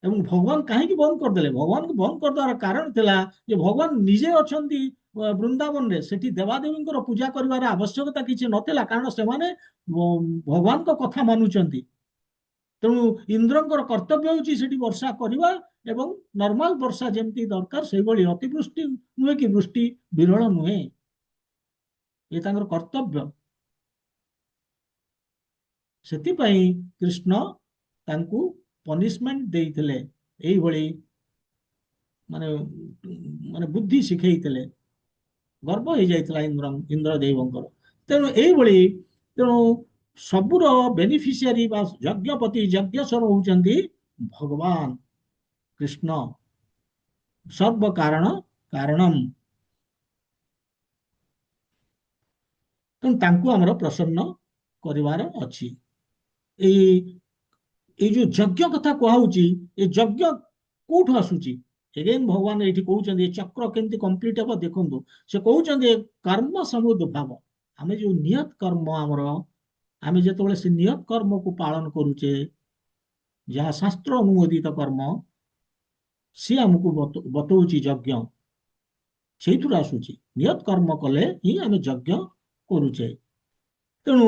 ଏବଂ ଭଗବାନ କାହିଁକି ବନ୍ଦ କରିଦେଲେ? ଭଗବାନଙ୍କୁ ବନ୍ଦ କରିଦେବାର କାରଣ ଥିଲା ଯେ ଭଗବାନ ନିଜେ ଅଛନ୍ତି ବୃନ୍ଦାବନରେ, ସେଠି ଦେବାଦେବୀଙ୍କର ପୂଜା କରିବାର ଆବଶ୍ୟକତା କିଛି ନଥିଲା, କାରଣ ସେମାନେ ଭଗବାନଙ୍କ କଥା ମାନୁଛନ୍ତି। ତେଣୁ ଇନ୍ଦ୍ରଙ୍କର କର୍ତ୍ତବ୍ୟ ହେଉଛି ସେଠି ବର୍ଷା କରିବା, ଏବଂ ନର୍ମାଲ ବର୍ଷା ଯେମିତି ଦରକାର ସେଇଭଳି, ଅତିବୃଷ୍ଟି ନୁହେଁ କି ବୃଷ୍ଟି ବିରଳ ନୁହେଁ, ଏ ତାଙ୍କର କର୍ତ୍ତବ୍ୟ। ସେଥିପାଇଁ କୃଷ୍ଣ ତାଙ୍କୁ ପନିଶମେଣ୍ଟ ଦେଇଥିଲେ, ଏଇଭଳି ମାନେ ମାନେ ବୁଦ୍ଧି ଶିଖେଇଥିଲେ। ଗର୍ବ ହେଇଯାଇଥିଲା ଇନ୍ଦ୍ରଦେବଙ୍କର। ତେଣୁ ଏଇଭଳି, ତେଣୁ ସବୁର ବେନିଫିସିଆରୀ ବା ଯଜ୍ଞପତି ଯଜ୍ଞେଶ୍ୱର ହଉଛନ୍ତି ଭଗବାନ କୃଷ୍ଣ, ସର୍ବ କାରଣ କାରଣମ୍। ତେଣୁ ତାଙ୍କୁ ଆମର ପ୍ରସନ୍ନ କରିବାର ଅଛି। ଏଇ ଏଇ ଯୋଉ ଯଜ୍ଞ କଥା କୁହାହଉଛି, ଏ ଯଜ୍ଞ କୋଉଠୁ ଆସୁଛି? ଏଗେନ୍ ଭଗବାନ ଏଇଠି କହୁଛନ୍ତି ଏ ଚକ୍ର କେମିତି କମ୍ପ୍ଲିଟ ହବ ଦେଖନ୍ତୁ। ସେ କହୁଛନ୍ତି କର୍ମ ସମୁଦ୍ଭାବ, ଆମେ ଯୋଉ ନିୟତ କର୍ମ ଆମର, ଆମେ ଯେତେବେଳେ ସେ ନିୟତ କର୍ମକୁ ପାଳନ କରୁଛେ, ଯାହା ଶାସ୍ତ୍ର ଅନୁମୋଦିତ କର୍ମ, ସିଏ ଆମକୁ ବତଉଛି ଯଜ୍ଞ, ସେଇଥିରୁ ଆସୁଛି। ନିୟତ କର୍ମ କଲେ ହିଁ ଆମେ ଯଜ୍ଞ କରୁଛେ। ତେଣୁ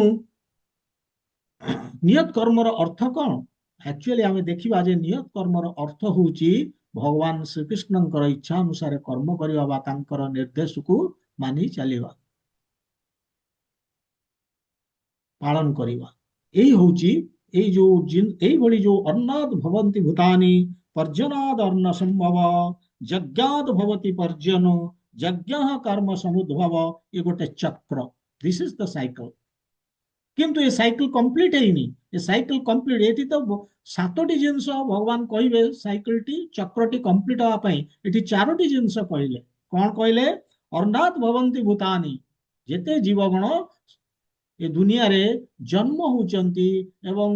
ନିୟତ କର୍ମର ଅର୍ଥ କଣ? ଆକ୍ଚୁଆଲି ଆମେ ଦେଖିବା ଯେ ନିୟତ କର୍ମର ଅର୍ଥ ହଉଛି ଭଗବାନ ଶ୍ରୀକୃଷ୍ଣଙ୍କର ଇଚ୍ଛା ଅନୁସାରେ କର୍ମ କରିବା ବା ତାଙ୍କର ନିର୍ଦ୍ଦେଶକୁ ମାନି ଚାଲିବା, ପାଳନ କରିବା। ଏଇ ହଉଛି ଏଇ ଯୋଉ ଏଇଭଳି ଯୋଉ ଅନ୍ନାଦ୍ ଭବନ୍ତି ଭୂତାନି ପର୍ଯ୍ୟନାଦ୍ ଅନ୍ନ ସମ୍ଭବ ଯଜ୍ଞାଦ୍ ଭବତି ପର୍ଯ୍ୟନୋ ଯଜ୍ଞ କର୍ମ ସମୁଦ୍ଭବ, ଏ ଗୋଟେ ଚକ୍ର। This is the cycle. କିନ୍ତୁ ଏ ସାଇକେଲ କମ୍ପ୍ଲିଟ ହେଇନି। ଏ ସାଇକେଲ କମ୍ପ୍ଲିଟ, ଏଠି ତ ସାତଟି ଜିନିଷ ଭଗବାନ କହିବେ ସାଇକେଲଟି ଚକ୍ରଟି କମ୍ପ୍ଲିଟ ହେବା ପାଇଁ। ଏଠି ଚାରୋଟି ଜିନିଷ କହିଲେ। କଣ କହିଲେ? ଅର୍ଣ୍ଣାତ୍ ଭବନ୍ତି ଭୂତାନି, ଯେତେ ଜୀବଗଣ ଏ ଦୁନିଆରେ ଜନ୍ମ ହଉଛନ୍ତି ଏବଂ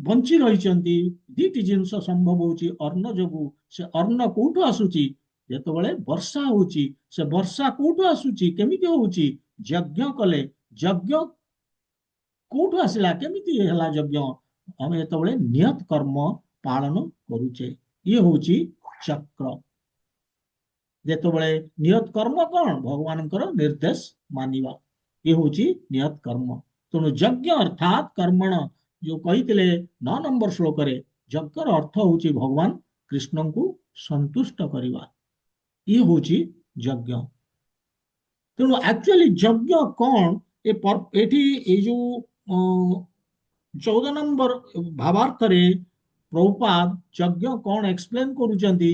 ବଞ୍ଚି ରହିଛନ୍ତି, ଦିଟି ଜିନିଷ ସମ୍ଭବ ହଉଛି ଅନ୍ନ ଯୋଗୁ। ସେ ଅନ୍ନ କୋଉଠୁ ଆସୁଛି? ଯେତେବେଳେ ବର୍ଷା ହଉଛି, ସେ ବର୍ଷା କୋଉଠୁ ଆସୁଛି, କେମିତି ହଉଛି? ଯଜ୍ଞ କଲେ। ଯଜ୍ଞ କୋଉଠୁ ଆସିଲା, କେମିତି ହେଲା ଯଜ୍ଞ? ଆମେ ଯେତେବେଳେ ନିୟତ କର୍ମ ପାଳନ କରୁଛେ, ଇଏ ହଉଛି ଚକ୍ର। ଯେତେବେଳେ ନିୟତ କର୍ମ କଣ? ଭଗବାନଙ୍କର ନିର୍ଦ୍ଦେଶ ମାନିବା, ଇଏ ହଉଛି ନିୟତ କର୍ମ। ତେଣୁ ଯଜ୍ଞ ଅର୍ଥାତ୍ କର୍ମଣ, ଯୋଉ କହିଥିଲେ 9 ନମ୍ବର ଶ୍ଲୋକରେ, ଯଜ୍ଞର ଅର୍ଥ ହଉଛି ଭଗବାନ କୃଷ୍ଣଙ୍କୁ ସନ୍ତୁଷ୍ଟ କରିବା, ଇଏ ହଉଛି ଯଜ୍ଞ। ତେଣୁ ଆକ୍ଚୁଆଲି ଯଜ୍ଞ କଣ? ଏଠି ଏଇ ଯୋଉ 14 ନମ୍ବର ଭାବାର୍ଥରେ ପ୍ରଭୁପାଦ ଯଜ୍ଞ କଣ ଏକ୍ସପ୍ଲେନ କରୁଛନ୍ତି,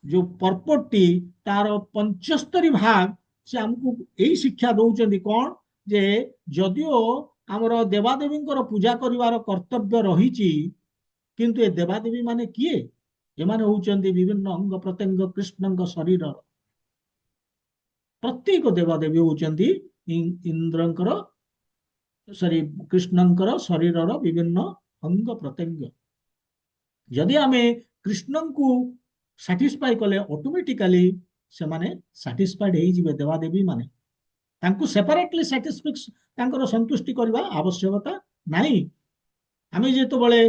ଯୋଉ ପର୍ପଟଟି ତାର 75 ଭାଗ, ସେ ଆମକୁ ଏଇ ଶିକ୍ଷା ଦଉଛନ୍ତି କଣ, ଯେ ଯଦିଓ ଆମର ଦେବାଦେବୀଙ୍କର ପୂଜା କରିବାର କର୍ତ୍ତବ୍ୟ ରହିଛି, କିନ୍ତୁ ଏ ଦେବାଦେବୀ ମାନେ କିଏ? ଏମାନେ ହଉଛନ୍ତି ବିଭିନ୍ନ ଅଙ୍ଗ ପ୍ରତ୍ୟଙ୍ଗ କୃଷ୍ଣଙ୍କ ଶରୀରର। ପ୍ରତ୍ୟେକ ଦେବାଦେବୀ ହଉଛନ୍ତି ଇନ୍ଦ୍ରଙ୍କର, ସରି, କୃଷ୍ଣଙ୍କର ଶରୀରର ବିଭିନ୍ନ ଅଙ୍ଗ ପ୍ରତ୍ୟଙ୍ଗ। ଯଦି ଆମେ କୃଷ୍ଣଙ୍କୁ ସାଟିସ୍ଫାଇ କଲେ, ଅଟୋମେଟିକାଲି ସେମାନେ ସାଟିସ୍ଫାଇଡ ହେଇଯିବେ ଦେବାଦେବୀ ମାନେ। ତାଙ୍କୁ ସେପାରେଟଲି ସାଟିସ୍ଫିକ୍ସ, ତାଙ୍କର ସନ୍ତୁଷ୍ଟି କରିବା ଆବଶ୍ୟକତା ନାହିଁ। ଆମେ ଯେତେବେଳେ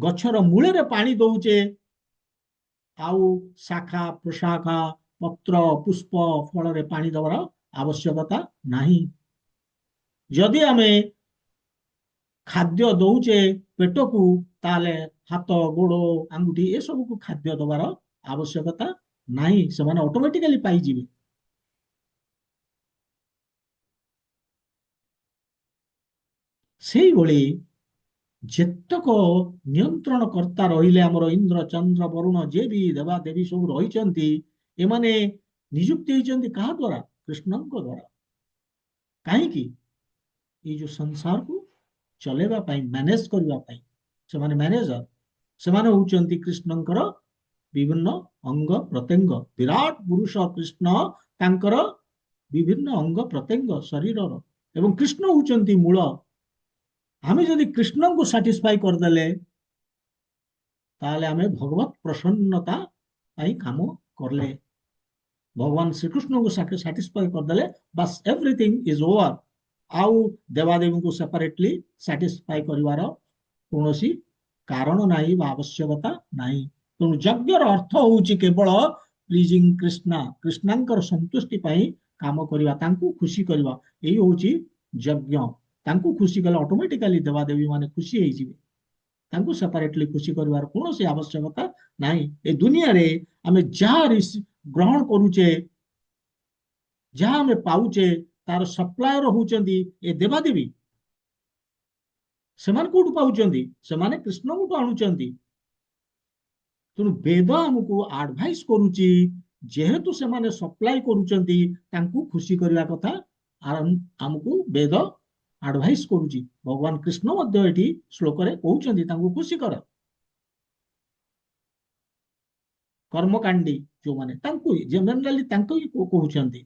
ଗଛର ମୂଳରେ ପାଣି ଦଉଛେ, ଆଉ ଶାଖା ପ୍ରଶାଖା ପତ୍ର ପୁଷ୍ପ ଫଳରେ ପାଣି ଦେବାର ଆବଶ୍ୟକତା ନାହିଁ। ଯଦି ଆମେ ଖାଦ୍ୟ ଦଉଛେ ପେଟକୁ, ତାହେଲେ ହାତ ଗୋଡ଼ ଆଙ୍ଗୁଠି ଏସବୁକୁ ଖାଦ୍ୟ ଦେବାର ଆବଶ୍ୟକତା ନାହିଁ, ସେମାନେ ଅଟୋମେଟିକାଲି ପାଇଯିବେ। ସେଇଭଳି ଯେତକ ନିୟନ୍ତ୍ରଣ କର୍ତ୍ତା ରହିଲେ, ଆମର ଇନ୍ଦ୍ର ଚନ୍ଦ୍ର ବରୁଣ ଯିଏ ବି ଦେବା ଦେବୀ ସବୁ ରହିଛନ୍ତି, ଏମାନେ ନିଯୁକ୍ତି ହେଇଛନ୍ତି କାହା ଦ୍ୱାରା? କୃଷ୍ଣଙ୍କ ଦ୍ୱାରା। କାହିଁକି? ଏଇ ଯୋଉ ସଂସାରକୁ ଚଲେଇବା ପାଇଁ, ମ୍ୟାନେଜ କରିବା ପାଇଁ ସେମାନେ ମ୍ୟାନେଜର। ସେମାନେ ହଉଛନ୍ତି କୃଷ୍ଣଙ୍କର ବିଭିନ୍ନ ଅଙ୍ଗ ପ୍ରତ୍ୟଙ୍ଗ। ବିରାଟ ପୁରୁଷ କୃଷ୍ଣ, ତାଙ୍କର ବିଭିନ୍ନ ଅଙ୍ଗ ପ୍ରତ୍ୟଙ୍ଗ ଶରୀରର, ଏବଂ କୃଷ୍ଣ ହଉଛନ୍ତି ମୂଳ। ଆମେ ଯଦି କୃଷ୍ଣଙ୍କୁ ସାଟିସ୍ଫାଇ କରିଦେଲେ, ତାହେଲେ ଆମେ ଭଗବତ ପ୍ରସନ୍ନତା ପାଇଁ କାମ କଲେ। ଭଗବାନ ଶ୍ରୀକୃଷ୍ଣଙ୍କୁ ସାଟିସ୍ଫାଇ କରିଦେଲେ, ବାସ୍ ଏଭ୍ରିଥିଙ୍ଗ ଇଜ ଓଭର। ଆଉ ଦେବାଦେବୀଙ୍କୁ ସେପାରେଟଲି ସାଟିସ୍ଫାଇ କରିବାର କୌଣସି କାରଣ ନାହିଁ ବା ଆବଶ୍ୟକତା ନାହିଁ। ତେଣୁ ଯଜ୍ଞର ଅର୍ଥ ହଉଛି କେବଳ ପ୍ଲିଜିଂ କୃଷ୍ଣ, କୃଷ୍ଣଙ୍କର ସନ୍ତୁଷ୍ଟି ପାଇଁ କାମ କରିବା, ତାଙ୍କୁ ଖୁସି କରିବା। ଏଇ ହଉଛି ଯଜ୍ଞ। ତାଙ୍କୁ ଖୁସି କଲେ ଅଟୋମେଟିକାଲି ଦେବାଦେବୀ ମାନେ ଖୁସି ହେଇଯିବେ। ତାଙ୍କୁ ସେପାରେଟଲି ଖୁସି କରିବାର କୌଣସି ଆବଶ୍ୟକତା ନାହିଁ। ଏ ଦୁନିଆରେ ଆମେ ଯାହା ଗ୍ରହଣ କରୁଛେ, ଯାହା ଆମେ ପାଉଛେ, ତାର ସପ୍ଲାୟର ହଉଛନ୍ତି ଏ ଦେବାଦେବୀ। ସେମାନେ କୋଉଠୁ ପାଉଛନ୍ତି? ସେମାନେ କୃଷ୍ଣଙ୍କଠୁ ଆଣୁଛନ୍ତି। ତେଣୁ ବେଦ ଆମକୁ ଆଡଭାଇସ୍ କରୁଛି, ଯେହେତୁ ସେମାନେ ସପ୍ଲାଇ କରୁଛନ୍ତି, ତାଙ୍କୁ ଖୁସି କରିବା କଥା ଆମକୁ ବେଦ ଆଡଭାଇସ୍ କରୁଛି। ଭଗବାନ କୃଷ୍ଣ ମଧ୍ୟ ଏଠି ଶ୍ଲୋକରେ କହୁଛନ୍ତି ତାଙ୍କୁ ଖୁସି କର। କର୍ମକାଣ୍ଡୀ ଯୋଉମାନେ, ତାଙ୍କୁ ଜେନେରାଲି ତାଙ୍କୁ ହିଁ କହୁଛନ୍ତି।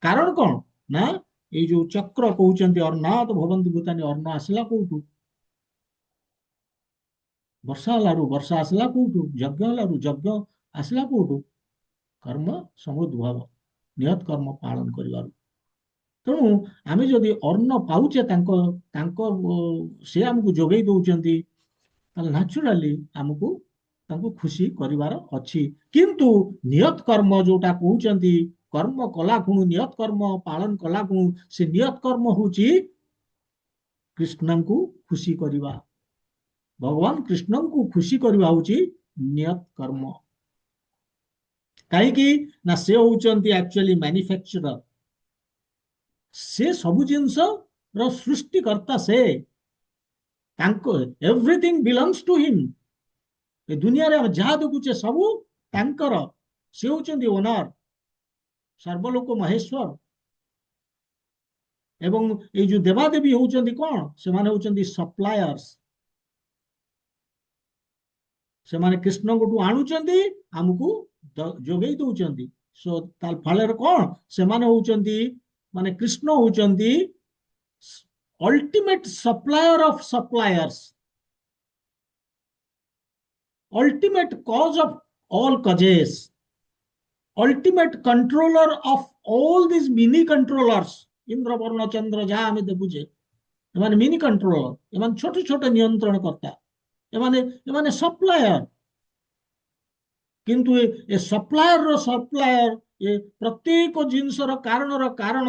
କାରଣ କଣ ନା, ଏଇ ଯୋଉ ଚକ୍ର କହୁଛନ୍ତି ଅର୍ଣ୍ଣାତ ଭବନ୍ତି ଭୂତାନି, ଅନ୍ନ ଆସିଲା କୋଉଠୁ? ବର୍ଷା ହେଲାରୁ ବର୍ଷା ଆସିଲା କୋଉଠୁ? ଯଜ୍ଞ ହେଲାରୁ ଯଜ୍ଞ ଆସିଲା କୋଉଠୁ? କର୍ମ ସମୁଦ୍ଭବ, ନିୟତ କର୍ମ ପାଳନ କରିବାରୁ। ତେଣୁ ଆମେ ଯଦି ଅନ୍ନ ପାଉଛେ ତାଙ୍କ ତାଙ୍କ ସେ ଆମକୁ ଯୋଗେଇ ଦଉଛନ୍ତି, ତାହେଲେ ନ୍ୟାଚୁରାଲି ଆମକୁ ତାଙ୍କୁ ଖୁସି କରିବାର ଅଛି। କିନ୍ତୁ ନିୟତ କର୍ମ ଯୋଉଟା କହୁଛନ୍ତି, କର୍ମ କଲା ଖୁଣୁ ନିୟତ କର୍ମ ପାଳନ କଲା ଖୁଣୁ, ସେ ନିୟତ କର୍ମ ହଉଛି କୃଷ୍ଣଙ୍କୁ ଖୁସି କରିବା। ଭଗବାନ କୃଷ୍ଣଙ୍କୁ ଖୁସି କରିବା ହଉଛି ନିୟତ କର୍ମ। କାହିଁକି ନା ସେ ହଉଛନ୍ତି ଆକ୍ଚୁଆଲି ମ୍ୟାନୁଫ୍ୟାକ୍ଚରର। ସେ ସବୁ ଜିନିଷର ସୃଷ୍ଟିକର୍ତ୍ତା। ସେ ତାଙ୍କ ଏଭ୍ରିଥିଙ୍ଗ ବିଲଙ୍ଗସ୍ ଟୁ ହିମ୍। ଏ ଦୁନିଆରେ ଆମେ ଯାହା ଦେଖୁଛେ ସବୁ ତାଙ୍କର। ସେ ହଉଛନ୍ତି ଓନର, ସର୍ବଲୋକ ମହେଶ୍ୱର। ଏବଂ ଏଇ ଯୋଉ ଦେବାଦେବୀ ହଉଛନ୍ତି କଣ? ସେମାନେ ହଉଛନ୍ତି ସପ୍ଲାୟର୍ସ। ସେମାନେ କୃଷ୍ଣଙ୍କଠୁ ଆଣୁଛନ୍ତି, ଆମକୁ ଯୋଗେଇ ଦଉଛନ୍ତି। ସୋ ତା ଫଳରେ କଣ? ସେମାନେ ହଉଛନ୍ତି, ମାନେ କୃଷ୍ଣ ହଉଛନ୍ତି ultimate supplier of suppliers, ultimate cause of all causes, ultimate controller of all these mini controllers। Indra ବର୍ଣ୍ଣ ଚନ୍ଦ୍ର ଯାହା ଆମେ ଦେଖୁଛେ, ଏମାନେ ମିନି କଣ୍ଟ୍ରୋଲର, ଏମାନେ ଛୋଟ ଛୋଟ ନିୟନ୍ତ୍ରଣ କର୍ତ୍ତା, ଏମାନେ ଏମାନେ ସପ୍ଲାୟର। କିନ୍ତୁ ଏ ସପ୍ଲାୟର ସପ୍ଲାୟର, ଏ ପ୍ରତ୍ୟେକ ଜିନିଷର କାରଣର କାରଣ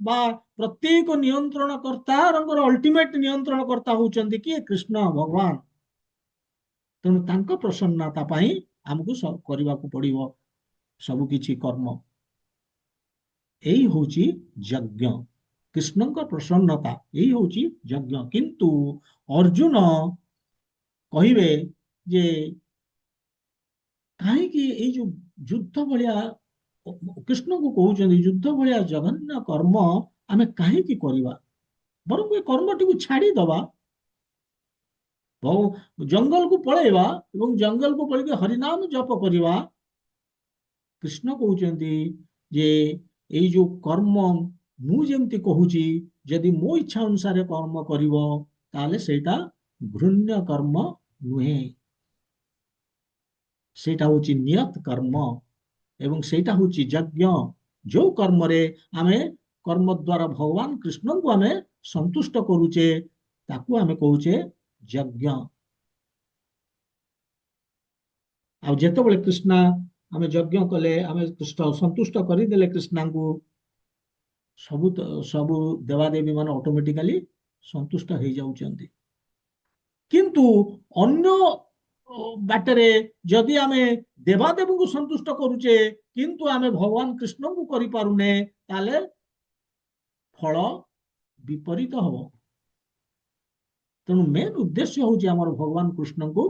ବା ପ୍ରତ୍ୟେକ ନିୟନ୍ତ୍ରଣ କର୍ତ୍ତାଙ୍କର ଅଲ୍ଟିମେଟ ନିୟନ୍ତ୍ରଣ କର୍ତ୍ତା ହଉଛନ୍ତି କିଏ? କୃଷ୍ଣ ଭଗବାନ। ତେଣୁ ତାଙ୍କ ପ୍ରସନ୍ନତା ପାଇଁ ଆମକୁ କରିବାକୁ ପଡିବ ସବୁ କିଛି କର୍ମ। ଏଇ ହଉଛି ଯଜ୍ଞ, କୃଷ୍ଣଙ୍କ ପ୍ରସନ୍ନତା ଏଇ ହଉଛି ଯଜ୍ଞ। କିନ୍ତୁ ଅର୍ଜୁନ କହିବେ ଯେ କାହିଁକି ଏଇ ଯୋଉ ଯୁଦ୍ଧ ଭଳିଆ, କୃଷ୍ଣଙ୍କୁ କହୁଛନ୍ତି ଯୁଦ୍ଧ ଭଳିଆ ଜଘନ୍ୟ କର୍ମ ଆମେ କାହିଁକି କରିବା? ବରଂ ଏ କର୍ମଟିକୁ ଛାଡିଦବା, ଜଙ୍ଗଲକୁ ପଳେଇବା ଏବଂ ଜଙ୍ଗଲକୁ ପଳେଇକି ହରିନାମ ଜପ କରିବା। କୃଷ୍ଣ କହୁଛନ୍ତି ଯେ ଏଇ ଯୋଉ କର୍ମ ମୁଁ ଯେମିତି କହୁଛି, ଯଦି ମୋ ଇଚ୍ଛା ଅନୁସାରେ କର୍ମ କରିବ, ତାହେଲେ ସେଇଟା ଘୃଣ୍ୟ କର୍ମ ନୁହେଁ, ସେଇଟା ହଉଛି ନିୟତ କର୍ମ। ଏବଂ ସେଇଟା ହଉଛି ଯଜ୍ଞ। ଯୋଉ କର୍ମରେ ଆମେ କର୍ମ ଦ୍ୱାରା ଭଗବାନ କୃଷ୍ଣଙ୍କୁ ଆମେ ସନ୍ତୁଷ୍ଟ କରୁଛେ, ତାକୁ ଆମେ କହୁଛେ ଯଜ୍ଞ। ଆଉ ଯେତେବେଳେ କୃଷ୍ଣ ଆମେ ଯଜ୍ଞ କଲେ, ଆମେ ସନ୍ତୁଷ୍ଟ କରିଦେଲେ କୃଷ୍ଣଙ୍କୁ, ସବୁ ସବୁ ଦେବାଦେବୀ ମାନେ ଅଟୋମେଟିକାଲି ସନ୍ତୁଷ୍ଟ ହେଇଯାଉଛନ୍ତି। କିନ୍ତୁ ଅନ୍ୟ ବାଟରେ ଯଦି ଆମେ ଦେବାଦେବୀଙ୍କୁ ସନ୍ତୁଷ୍ଟ କରୁଛେ କିନ୍ତୁ ଆମେ ଭଗବାନ କୃଷ୍ଣଙ୍କୁ କରିପାରୁନେ, ତାହେଲେ ଫଳ ବିପରୀତ ହବ। ତେଣୁ ମେନ୍ ଉଦ୍ଦେଶ୍ୟ ହଉଛି ଆମର ଭଗବାନ କୃଷ୍ଣଙ୍କୁ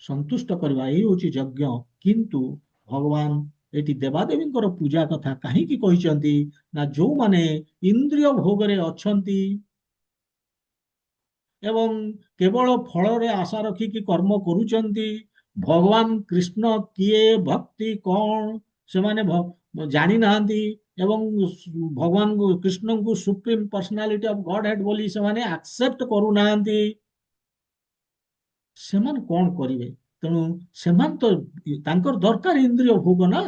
ସନ୍ତୁଷ୍ଟ କରିବା, ଏଇ ହଉଛି ଯଜ୍ଞ। କିନ୍ତୁ ଭଗବାନ ଏଠି ଦେବାଦେବୀଙ୍କର ପୂଜା କଥା କାହିଁକି କହିଛନ୍ତି ନା, ଯୋଉମାନେ ଇନ୍ଦ୍ରିୟ ଭୋଗରେ ଅଛନ୍ତି ଏବଂ କେବଳ ଫଳରେ ଆଶା ରଖିକି କର୍ମ କରୁଛନ୍ତି, ଭଗବାନ କୃଷ୍ଣ କିଏ, ଭକ୍ତି କଣ ସେମାନେ ଜାଣିନାହାନ୍ତି ଏବଂ ଭଗବାନ କୃଷ୍ଣଙ୍କୁ supreme personality of Garh head ବୋଲି ସେମାନେ ଆକ୍ସେପ୍ଟ କରୁନାହାନ୍ତି। ସେମାନେ କଣ କରିବେ? ତେଣୁ ସେମାନେ ତ, ତାଙ୍କର ଦରକାର ଇନ୍ଦ୍ରିୟ ଭୋଗ ନା।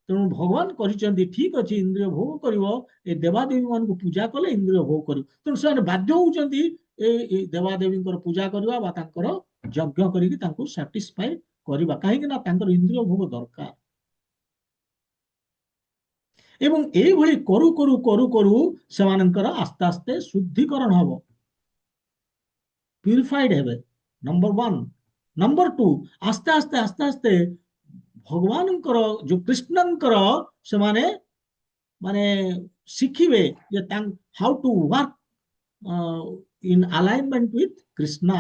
ତେଣୁ ଭଗବାନ କରିଛନ୍ତି ଠିକ ଅଛି, ଇନ୍ଦ୍ରିୟ ଭୋଗ କରିବ, ଏ ଦେବାଦେବୀ ମାନଙ୍କୁ ପୂଜା କଲେ ଇନ୍ଦ୍ରିୟ ଭୋଗ କରିବ। ତେଣୁ ସେମାନେ ବାଧ୍ୟ ହଉଛନ୍ତି ଏଇ ଦେବାଦେବୀଙ୍କର ପୂଜା କରିବା ବା ତାଙ୍କର ଯଜ୍ଞ କରିକି ତାଙ୍କୁ ସାଟିସ୍ଫାଏ କରିବା, କାହିଁକି ନା ତାଙ୍କର ଇନ୍ଦ୍ରିୟ ଭୋଗ ଦରକାର। ଏବଂ ଏଇଭଳି କରୁ କରୁ କରୁ କରୁ ସେମାନଙ୍କର ଆସ୍ତେ ଆସ୍ତେ ଶୁଦ୍ଧିକରଣ ହବ, ପ୍ୟୁରିଫାଇଡ ହେବେ। Number one. ନମ୍ବର ଟୁ, ଆସ୍ତେ ଆସ୍ତେ ଆସ୍ତେ ଆସ୍ତେ ଭଗବାନଙ୍କର ଯୋଉ କୃଷ୍ଣଙ୍କର ସେମାନେ ମାନେ ଶିଖିବେ ଯେ how to work in alignment with Krishna.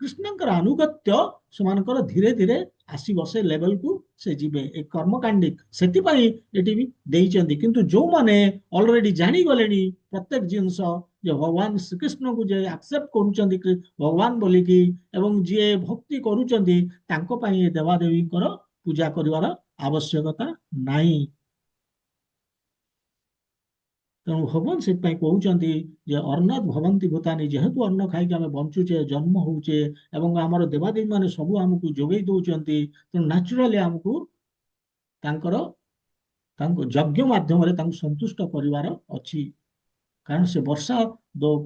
କୃଷ୍ଣଙ୍କର ଆନୁଗତ୍ୟ ସେମାନଙ୍କର ଧୀରେ ଧୀରେ ଆସିବ, ସେ ଲେଭେଲକୁ ସେ ଯିବେ, ଏ କର୍ମକାଣ୍ଡି ସେଥିପାଇଁ ଏଠି ବି ଦେଇଛନ୍ତି। କିନ୍ତୁ ଯୋଉମାନେ ଅଲରେଡି ଜାଣିଗଲେଣି ପ୍ରତ୍ୟେକ ଜିନିଷ, ଯେ ଭଗବାନ ଶ୍ରୀକୃଷ୍ଣଙ୍କୁ ଯେ ଆକ୍ସେପ୍ଟ କରୁଛନ୍ତି ଭଗବାନ ବୋଲିକି ଏବଂ ଯିଏ ଭକ୍ତି କରୁଛନ୍ତି, ତାଙ୍କ ପାଇଁ ଏ ଦେବାଦେବୀଙ୍କର ପୂଜା କରିବାର ଆବଶ୍ୟକତା ନାହିଁ। ତେଣୁ ଭଗବାନ ସେଥିପାଇଁ କହୁଛନ୍ତି ଯେ ଅର୍ଣ୍ଣାତ୍ ଭବନ୍ତି ଭୂତାନି, ଯେହେତୁ ଅନ୍ନ ଖାଇକି ଆମେ ବଞ୍ଚୁଛେ, ଜନ୍ମ ହଉଛେ ଏବଂ ଆମର ଦେବାଦେବୀ ମାନେ ସବୁ ଆମକୁ ଯୋଗେଇ ଦଉଛନ୍ତି, ତେଣୁ ନ୍ୟାଚୁରାଲି ଆମକୁ ତାଙ୍କର ତାଙ୍କୁ ଯଜ୍ଞ ମାଧ୍ୟମରେ ତାଙ୍କୁ ସନ୍ତୁଷ୍ଟ କରିବାର ଅଛି। କାରଣ ସେ ବର୍ଷା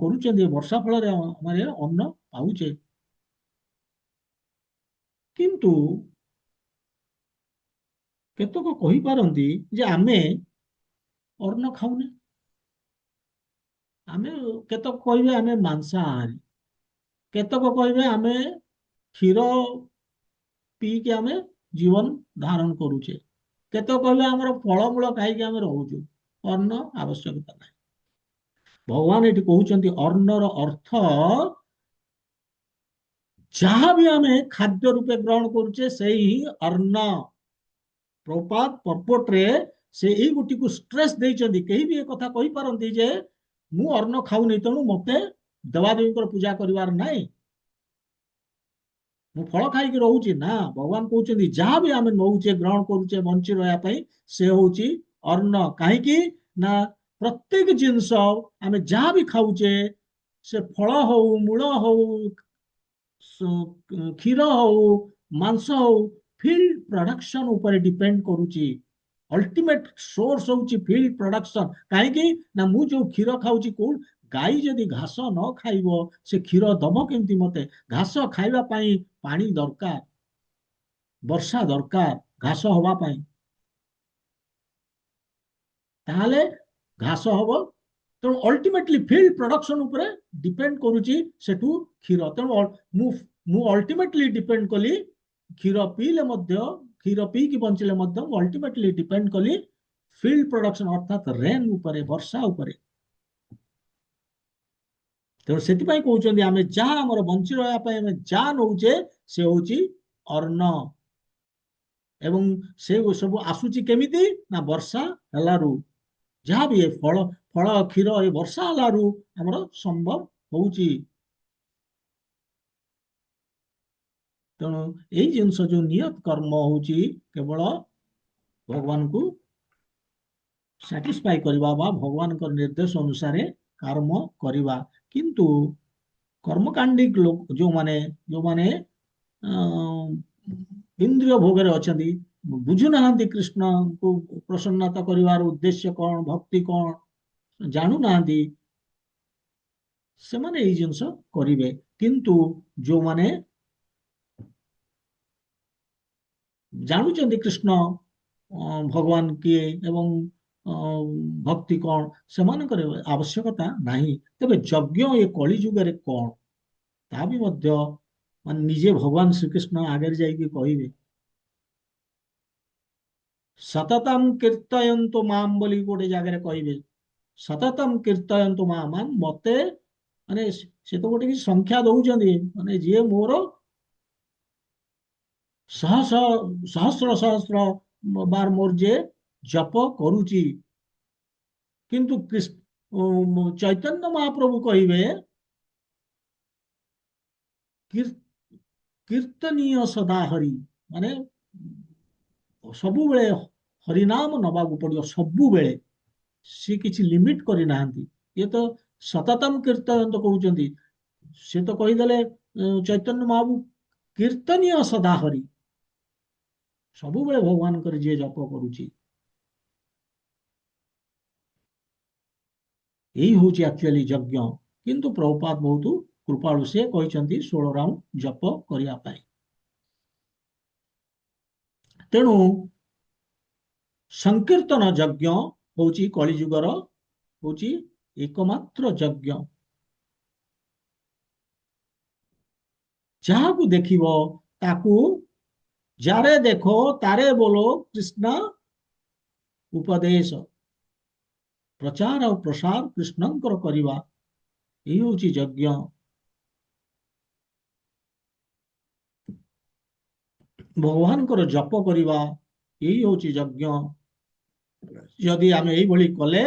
କରୁଛନ୍ତି, ବର୍ଷା ଫଳରେ ଆମେ ଅନ୍ନ ପାଉଛେ। କିନ୍ତୁ କେତେକ କହିପାରନ୍ତି ଯେ ଆମେ ଅନ୍ନ ଖାଉନେ। ଆମେ କେତେକ କହିବେ ଆମେ ମାଂସାହାରୀ, କେତେକ କହିବେ ଆମେ କ୍ଷୀର ପିଇକି ଆମେ ଜୀବନ ଧାରଣ କରୁଛେ, କେତେକ କହିବେ ଆମର ଫଳମୂଳ ଖାଇକି ଆମେ ରହୁଛୁ, ଅନ୍ନ ଆବଶ୍ୟକତା ନାହିଁ। ଭଗବାନ ଏଠି କହୁଛନ୍ତି ଅନ୍ନର ଅର୍ଥ ଯାହା ବି ଆମେ ଖାଦ୍ୟ ରୂପେ ଗ୍ରହଣ କରୁଛେ ସେଇ ହିଁ ଅନ୍ନ। ପ୍ରପାତ ପର୍ବଟରେ ସେ ଏଇ ଗୋଟିକୁ ଷ୍ଟ୍ରେସ୍ ଦେଇଛନ୍ତି। କେହି ବି ଏ କଥା କହିପାରନ୍ତି ଯେ ମୁଁ ଅନ୍ନ ଖାଉନି ତେଣୁ ମତେ ଦେବାଦେବୀଙ୍କର ପୂଜା କରିବାର ନାହିଁ, ମୁଁ ଫଳ ଖାଇକି ରହୁଛି ନା। ଭଗବାନ କହୁଛନ୍ତି ଯାହା ବି ଆମେ ନଉଛେ, ଗ୍ରହଣ କରୁଛେ ବଞ୍ଚି ରହିବା ପାଇଁ, ସେ ହଉଛି ଅନ୍ନ। କାହିଁକି ନା ପ୍ରତ୍ୟେକ ଜିନିଷ ଆମେ ଯାହା ବି ଖାଉଛେ, ସେ ଫଳ ହଉ, ମୂଳ ହଉ, କ୍ଷୀର ହଉ, ମାଂସ ହଉ, ଫିଲ୍ଡ ପ୍ରଡକ୍ସନ ଉପରେ ଡିପେଣ୍ଡ କରୁଛି। ଅଲ୍ଟିମେଟ ସୋର୍ସ ହଉଛି ଫିଲ୍ଡ ପ୍ରଡକ୍ସନ। କାହିଁକି ନା ମୁଁ ଯୋଉ କ୍ଷୀର ଖାଉଛି, କୋଉ ଗାଈ ଯଦି ଘାସ ନ ଖାଇବ ସେ କ୍ଷୀର ଦବ କେମିତି ମତେ? ଘାସ ଖାଇବା ପାଇଁ ପାଣି ଦରକାର, ବର୍ଷା ଦରକାର ଘାସ ହବା ପାଇଁ, ତାହେଲେ ଘାସ ହବ। ତେଣୁ ଅଲ୍ଟିମେଟଲି ଫିଲ୍ଡ ପ୍ରଡକ୍ସନ ଉପରେ ଡିପେଣ୍ଡ କରୁଛି ସେଠୁ କ୍ଷୀର। ତେଣୁ ମୁଁ ମୁଁ ଅଲ୍ଟିମେଟଲି ଡିପେଣ୍ଡ କଲି, କ୍ଷୀର ପିଇଲେ ମଧ୍ୟ, କ୍ଷୀର ପିଇକି ବଞ୍ଚିଲେ ମଧ୍ୟ ମୁଁ ଅଲ୍ଟିମେଟଲି ଡିପେଣ୍ଡ କଲି ଫିଲ୍ଡ ପ୍ରଡକ୍ସନ ଅର୍ଥାତ୍ ରେନ୍ ଉପରେ, ବର୍ଷା ଉପରେ। ତେଣୁ ସେଥିପାଇଁ କହୁଛନ୍ତି ଆମେ ଯାହା ଆମର ବଞ୍ଚି ରହିବା ପାଇଁ ଆମେ ଯାହା ନଉଛେ ସେ ହଉଛି ଅନ୍ନ। ଏବଂ ସେ ସବୁ ଆସୁଛି କେମିତି ନା ବର୍ଷା ହେଲାରୁ, ଯାହା ବି ଫଳ ଫଳ କ୍ଷୀର ଏ ବର୍ଷା ହେଲାରୁ ଆମର ସମ୍ଭବ ହଉଛି। ତେଣୁ ଏଇ ଜିନିଷ ଯୋଉ ନିୟତ କର୍ମ ହଉଛି କେବଳ ଭଗବାନଙ୍କୁ ସାଟିସ୍ଫାଇ କରିବା ବା ଭଗବାନଙ୍କ ନିର୍ଦ୍ଦେଶ ଅନୁସାରେ କର୍ମ କରିବା। କିନ୍ତୁ କର୍ମକାଣ୍ଡିକ ଲୋକ ଯୋଉମାନେ ଯୋଉମାନେ ଇନ୍ଦ୍ରିୟ ଭୋଗରେ ଅଛନ୍ତି, ବୁଝୁନାହାନ୍ତି କୃଷ୍ଣଙ୍କୁ ପ୍ରସନ୍ନତା କରିବାର ଉଦ୍ଦେଶ୍ୟ କଣ, ଭକ୍ତି କଣ ଜାଣୁନାହାନ୍ତି, ସେମାନେ ଏଇ ଜିନିଷ କରିବେ। କିନ୍ତୁ ଯୋଉମାନେ ଜାଣୁଛନ୍ତି କୃଷ୍ଣ ଭଗବାନ କିଏ ଏବଂ ଭକ୍ତି କଣ, ସେମାନଙ୍କର ଆବଶ୍ୟକତା ନାହିଁ। ତେବେ ଯଜ୍ଞ ଏ କଳି ଯୁଗରେ କଣ, ତାହା ବି ମଧ୍ୟ ମାନେ ନିଜେ ଭଗବାନ ଶ୍ରୀକୃଷ୍ଣ ଆଗରେ ଯାଇକି କହିବେ। ସତତମ କୀର୍ତ୍ତୟନ୍ତୁ ମାମ୍ ବୋଲି ଗୋଟେ ଜାଗାରେ କହିବେ। ସତତମ କୀର୍ତ୍ତୟନ୍ତୁ ମାମ୍, ମତେ ମାନେ ସେ ତ ଗୋଟେ କିଛି ସଂଖ୍ୟା ଦଉଛନ୍ତି, ମାନେ ଯିଏ ମୋର ଶହ ଶହ ସହସ୍ର ସହସ୍ର ବାର ମୋର ଯିଏ ଜପ କରୁଛି। କିନ୍ତୁ ଚୈତନ୍ୟ ମହାପ୍ରଭୁ କହିବେ କୀର୍ତ୍ତନୀୟ ସଦା ହରି, ମାନେ ସବୁବେଳେ ହରିନାମ ନବାକୁ ପଡିବ, ସବୁବେଳେ। ସିଏ କିଛି ଲିମିଟ କରିନାହାନ୍ତି। ଇଏ ତ ସତତମ କୀର୍ତ୍ତନ କହୁଛନ୍ତି। ସେ ତ କହିଦେଲେ ଚୈତନ୍ୟ ମହାପ୍ରଭୁ କୀର୍ତ୍ତନୀୟ ସଦା ହରି, ସବୁବେଳେ ଭଗବାନଙ୍କର ଯିଏ ଜପ କରୁଛି। ଏଇ ହଉଛି ଆକ୍ଚୁଆଲି ଯଜ୍ଞ। କିନ୍ତୁ ପ୍ରଭୁପାଦ ବହୁତ କୃପାଳୁ, ସେ କହିଛନ୍ତି 16 ରାଉଣ୍ଡ ଜପ କରିବା ପାଇଁ। ତେଣୁ ସଂକୀର୍ତ୍ତନ ଯଜ୍ଞ ହଉଛି କଳିଯୁଗର ହଉଛି ଏକମାତ୍ର ଯଜ୍ଞ। ଯାହାକୁ ଦେଖିବ ତାକୁ ଯାରେ ଦେଖो ତାରେ ବୋଲୋ କୃଷ୍ଣ ଉପଦେଶ, ପ୍ରଚାର ଆଉ ପ୍ରସାର କୃଷ୍ଣଙ୍କର କରିବା, ଏଇ ହଉଛି ଯଜ୍ଞ। ଭଗବାନଙ୍କର ଜପ କରିବା, ଏଇ ହଉଛି ଯଜ୍ଞ। ଯଦି ଆମେ ଏଇଭଳି କଲେ